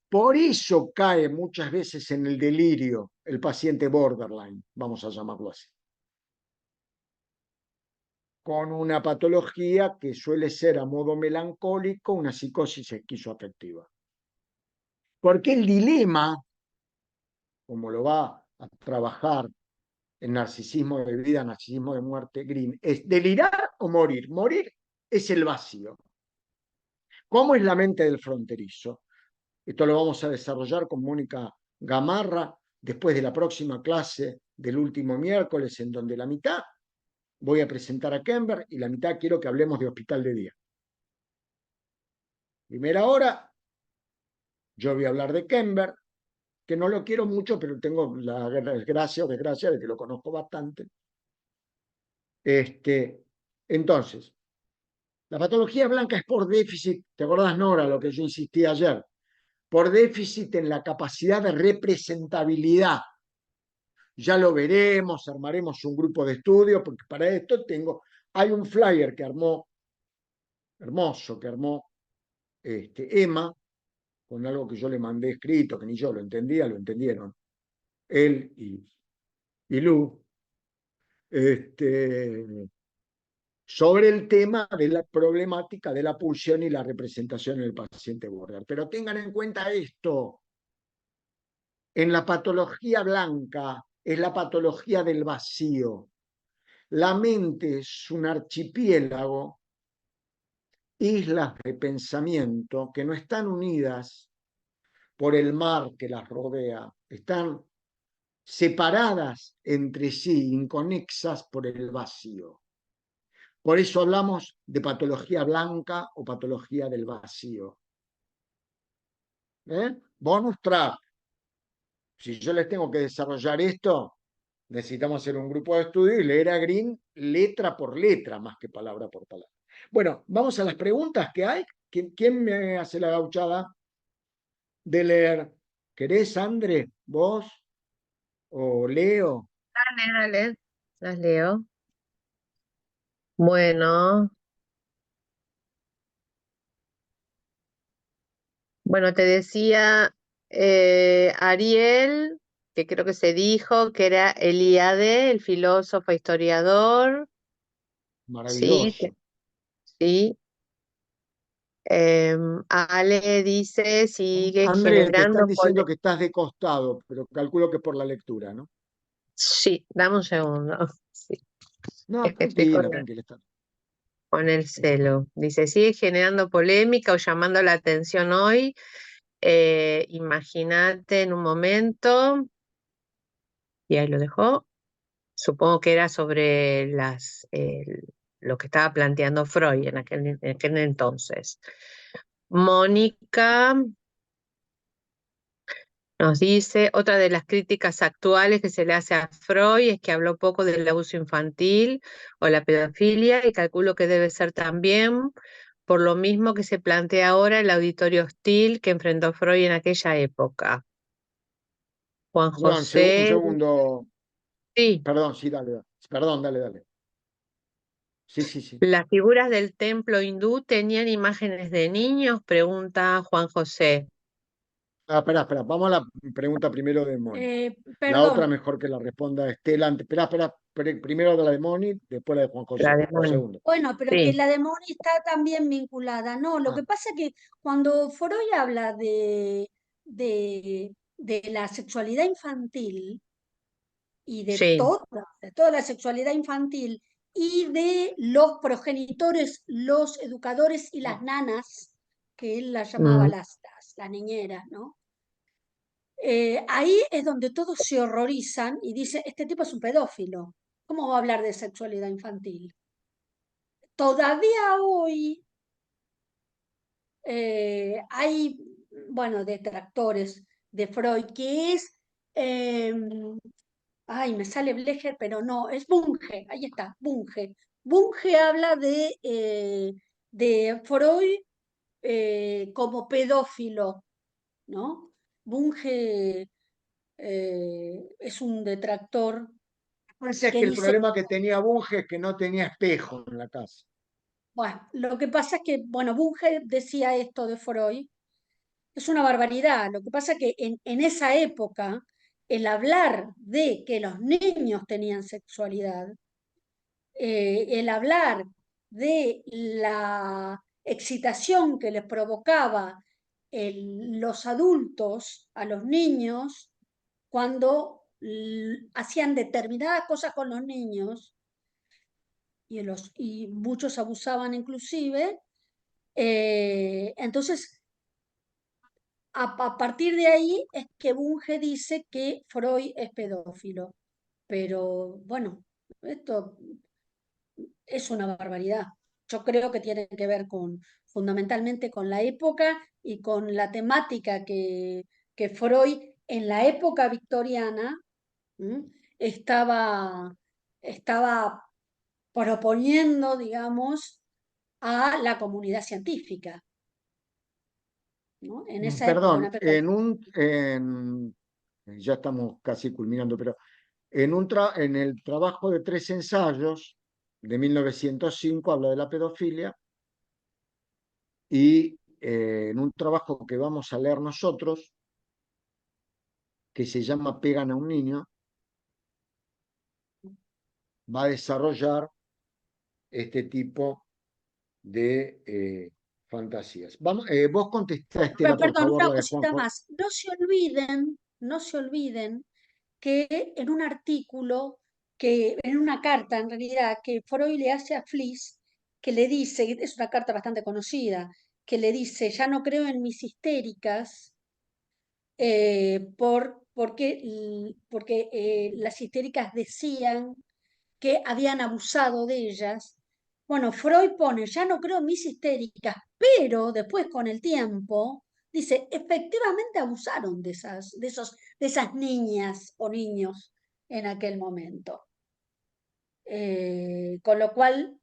Por eso cae muchas veces en el delirio el paciente borderline, vamos a llamarlo así, con una patología que suele ser a modo melancólico una psicosis esquizoafectiva. Porque el dilema, como lo va a trabajar en Narcisismo de vida, Narcisismo de muerte, Green, es delirar o morir. Morir es el vacío. ¿Cómo es la mente del fronterizo? Esto lo vamos a desarrollar con Mónica Gamarra después de la próxima clase del último miércoles, en donde la mitad voy a presentar a Kember y la mitad quiero que hablemos de hospital de día. Primera hora, yo voy a hablar de Kember, que no lo quiero mucho, pero tengo la gracia o desgracia de que lo conozco bastante. Entonces, la patología blanca es por déficit, ¿te acordás, Nora, lo que yo insistí ayer? Por déficit en la capacidad de representabilidad. Ya lo veremos, armaremos un grupo de estudio, porque para esto hay un flyer que armó hermoso que armó Emma, con algo que yo le mandé escrito, que ni yo lo entendía, lo entendieron él y Lu, sobre el tema de la problemática de la pulsión y la representación en el paciente border. Pero tengan en cuenta esto, en la patología blanca es la patología del vacío. La mente es un archipiélago, islas de pensamiento que no están unidas por el mar que las rodea, están separadas entre sí, inconexas por el vacío. Por eso hablamos de patología blanca o patología del vacío. Bonus track. Si yo les tengo que desarrollar esto, necesitamos hacer un grupo de estudio y leer a Green letra por letra, más que palabra por palabra. Bueno, vamos a las preguntas que hay. ¿Quién me hace la gauchada de leer? ¿Querés, André? ¿Vos? ¿O Leo? Dale, las leo. Bueno, te decía Ariel, que creo que se dijo que era Eliade, el filósofo historiador. Sí, Maravilloso. sí. Ale dice, sigue André, te están generando diciendo que estás de costado, pero calculo que por la lectura, ¿no? Sí, dame un segundo. Sí, No, es que estoy tranquila, tranquila. Está. con el celo. Dice, sigue generando polémica o llamando la atención hoy. Imagínate en un momento, y ahí lo dejó. Supongo que era sobre lo que estaba planteando Freud en aquel entonces. Mónica nos dice, otra de las críticas actuales que se le hace a Freud es que habló poco del abuso infantil o la pedofilia, y calculo que debe ser también por lo mismo que se plantea ahora el auditorio hostil que enfrentó Freud en aquella época. Juan Perdón, un José, segundo. sí, Perdón, sí, dale, dale. Perdón, dale, dale. Sí, sí, sí. ¿las figuras del templo hindú tenían imágenes de niños? Pregunta Juan José. Espera. Vamos a la pregunta primero de Moni. La otra Perdón, mejor que la responda Estela. Espera. Primero de la de Moni, después la de Juan La José. de Un Moni. segundo. bueno, pero que Sí, la de Moni está también vinculada. No, lo Ah, que pasa es que cuando Freud habla de la sexualidad infantil y sí. de toda la sexualidad infantil y de los progenitores, los educadores y las no. nanas, que él las llamaba Mm. las niñeras, ¿no? Ahí es donde todos se horrorizan y dicen, este tipo es un pedófilo. ¿Cómo va a hablar de sexualidad infantil? Todavía hoy hay, bueno, detractores de Freud, que es, ay, me sale Blecher, pero no, es Bunge, ahí está, Bunge. Bunge habla de Freud como pedófilo, ¿no? Bunge es un detractor Parece que que el dice, problema que tenía Bunge es que no tenía espejo en la casa. bueno, lo que pasa es que, bueno, Bunge decía esto de Freud, es una barbaridad. Lo que pasa es que en esa época, el hablar de que los niños tenían sexualidad, el hablar de la excitación que les provocaba los adultos a los niños cuando hacían determinadas cosas con los niños, y muchos abusaban inclusive, entonces a partir de ahí es que Bunge dice que Freud es pedófilo. Pero bueno, esto es una barbaridad. Yo creo que tiene que ver fundamentalmente con la época y con la temática que Freud en la época victoriana, ¿m?, estaba, estaba proponiendo, digamos, a la comunidad científica, ¿no? En esa época, una Perdón, época. ya estamos casi culminando, pero en el trabajo de 3 ensayos de 1905 habla de la pedofilia y en un trabajo que vamos a leer nosotros, que se llama Pegan a un niño, va a desarrollar este tipo de fantasías. Vamos, vos contestá, Estela, por Perdón, favor, una la de cosita Juanjo. más. No se olviden que en un artículo, en una carta en realidad, que Freud le hace a Fliss, que le dice, es una carta bastante conocida, que le dice, ya no creo en mis histéricas, porque las histéricas decían que habían abusado de ellas. Bueno, Freud pone, ya no creo en mis histéricas, pero después con el tiempo dice, efectivamente abusaron de esas niñas o niños en aquel momento. Con lo cual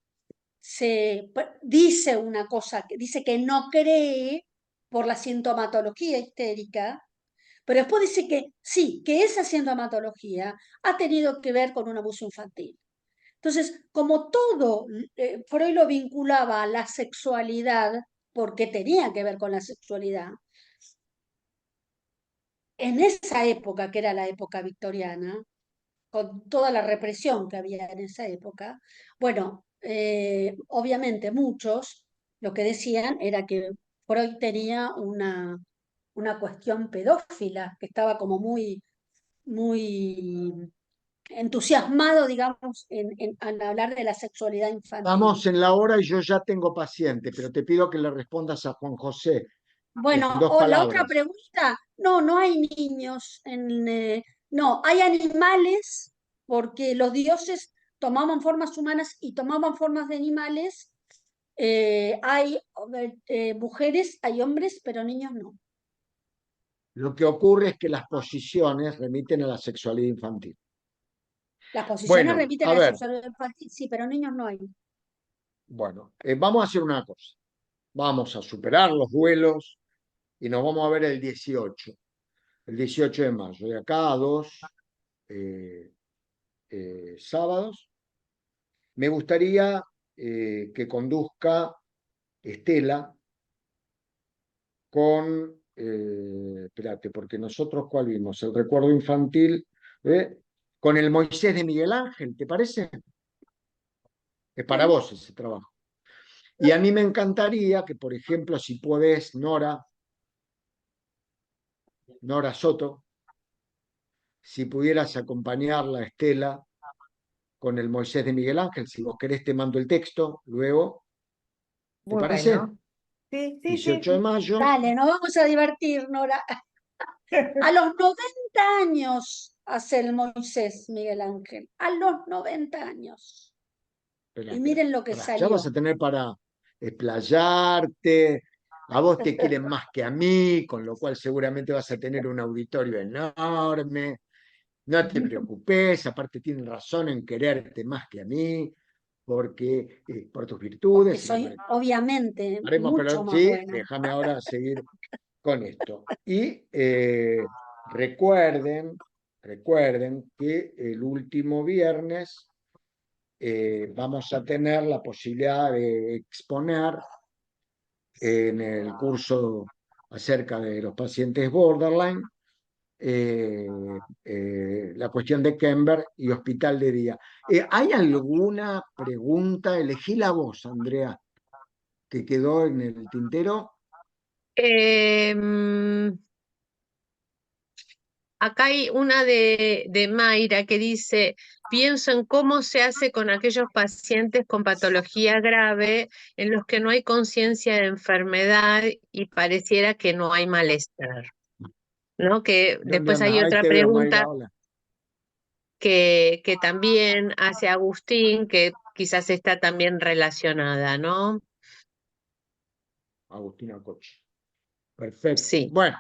dice una cosa, dice que no cree por la sintomatología histérica, pero después dice que sí, que esa sintomatología ha tenido que ver con un abuso infantil. Entonces, como todo, Freud lo vinculaba a la sexualidad, porque tenía que ver con la sexualidad, en esa época, que era la época victoriana, con toda la represión que había en esa época, bueno, obviamente muchos lo que decían era que Freud tenía una cuestión pedófila, que estaba como muy entusiasmado, digamos, al hablar de la sexualidad infantil. Estamos en la hora y yo ya tengo paciente, pero te pido que le respondas a Juan José en Bueno, 2 palabras. la otra pregunta, no hay niños, no, hay animales, porque los dioses tomaban formas humanas y tomaban formas de animales. Hay mujeres, hay hombres, pero niños no. Lo que ocurre es que las posiciones remiten a la sexualidad infantil. Las posiciones Bueno, repiten a la ver, sexualidad infantil, sí, pero niños no hay. bueno, vamos a hacer una cosa. Vamos a superar los duelos y nos vamos a ver el 18 de mayo, de acá a 2 sábados. Me gustaría que conduzca Estela con, espérate, porque nosotros, ¿cuál vimos? El recuerdo infantil, con el Moisés de Miguel Ángel, ¿te parece? Es para vos ese trabajo. Y a mí me encantaría que, por ejemplo, si podés, Nora Soto, si pudieras acompañarla, Estela, con el Moisés de Miguel Ángel, si vos querés te mando el texto luego, ¿te parece? Bueno, sí, sí, 18 de sí. mayo. Dale, nos vamos a divertir, Nora. A los 90 años hace el Moisés Miguel Ángel. A los 90 años. Espera, Y espera, miren lo que pará, ya vas salió. a tener para explayarte, a vos te quieren más que a mí, con lo cual seguramente vas a tener un auditorio enorme. No te preocupes, aparte tienen razón en quererte más que a mí, porque por tus Porque virtudes. soy obviamente Haremos, mucho pero más sí, buena. déjame ahora seguir con esto. Y recuerden que el último viernes vamos a tener la posibilidad de exponer en el curso acerca de los pacientes borderline la cuestión de Kember y hospital de día. ¿Hay alguna pregunta? Elegí la voz, Andrea, que quedó en el tintero. Em, Acá hay una de Mayra que dice, pienso en cómo se hace con aquellos pacientes con patología grave en los que no hay conciencia de enfermedad y pareciera que no hay malestar, ¿no? Que ¿Dónde después andas? hay Ahí otra te veo, pregunta Mayra. Hola. que también hace Agustín, que quizás está también relacionada, ¿no? Agustina Coche. Perfecto. Sí. Bueno,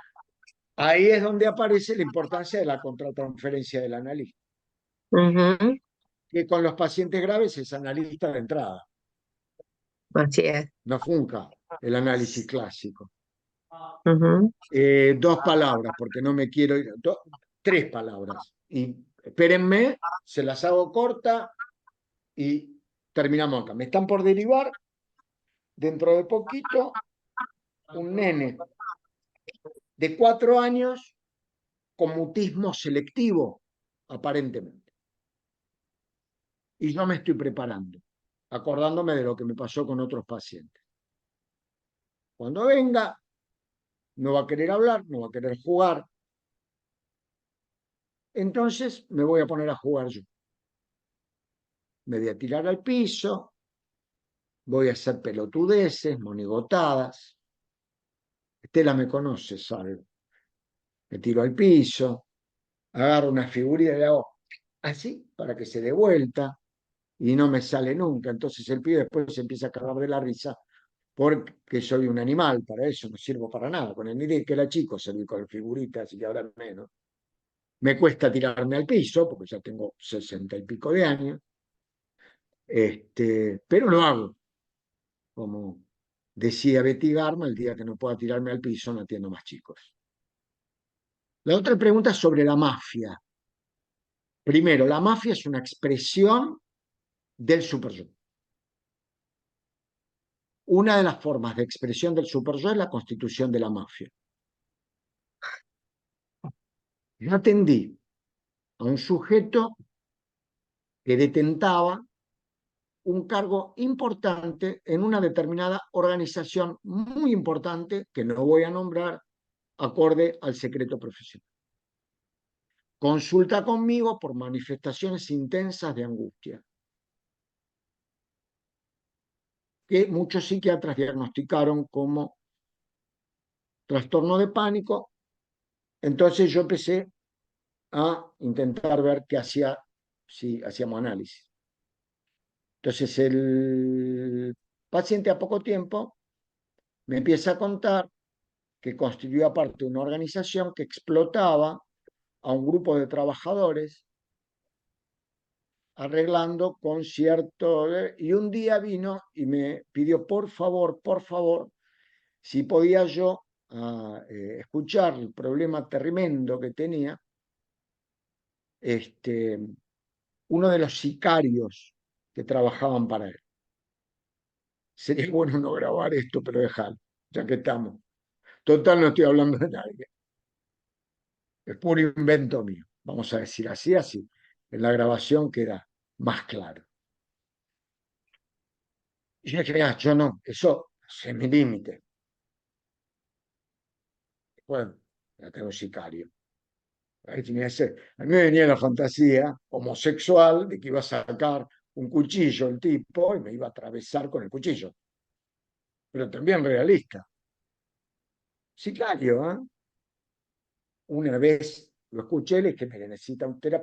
ahí es donde aparece la importancia de la contratransferencia del analista, Ujú, que con los pacientes graves es analista de entrada, así es. no funca el análisis clásico. Ujú. 2 palabras, porque no me quiero ir. 3 palabras. Y espérenme, se las hago corta y terminamos acá. Me están por derivar dentro de poquito un nene de 4 años con mutismo selectivo, aparentemente. Y yo me estoy preparando, acordándome de lo que me pasó con otros pacientes. Cuando venga, no va a querer hablar, no va a querer jugar. Entonces me voy a poner a jugar yo. Me voy a tirar al piso, voy a hacer pelotudeces, monigotadas. Estela me conoce, sabe. Me tiro al piso, agarro una figurita y le hago así para que se dé vuelta y no me sale nunca. Entonces el pibe después se empieza a cagar de la risa porque soy un animal, para eso no sirvo para nada. Con el nivel que era chico salí con figuritas y ahora menos. Me cuesta tirarme al piso porque ya tengo 60 y pico de años, pero lo hago. Como decía Betty Garma, el día que no pueda tirarme al piso no atiendo más chicos. La otra pregunta es sobre la mafia. Primero, la mafia es una expresión del superyo. Una de las formas de expresión del superyo es la constitución de la mafia. Yo atendí a un sujeto que detentaba un cargo importante en una determinada organización muy importante, que no voy a nombrar, acorde al secreto profesional. Consulta conmigo por manifestaciones intensas de angustia, que muchos psiquiatras diagnosticaron como trastorno de pánico. Entonces yo empecé a intentar ver qué hacía, si hacíamos análisis. Entonces el paciente a poco tiempo me empieza a contar que constituía parte de una organización que explotaba a un grupo de trabajadores arreglando con cierto... Y un día vino y me pidió, por favor, si podía yo escuchar el problema tremendo que tenía uno de los sicarios que trabajaban para él. Sería bueno no grabar esto, pero dejarlo, ya que estamos. Total, no estoy hablando de nadie. Es puro invento mío. Vamos a decir así, así. En la grabación queda más claro. Y yo dije, yo no, eso es mi límite. Bueno, ya tengo sicario. A mí me venía la fantasía homosexual de que iba a sacar un cuchillo el tipo y me iba a atravesar con el cuchillo. Pero también realista. Sicario, ¿eh? Una vez lo escuché, le dije, necesita un terapeuta.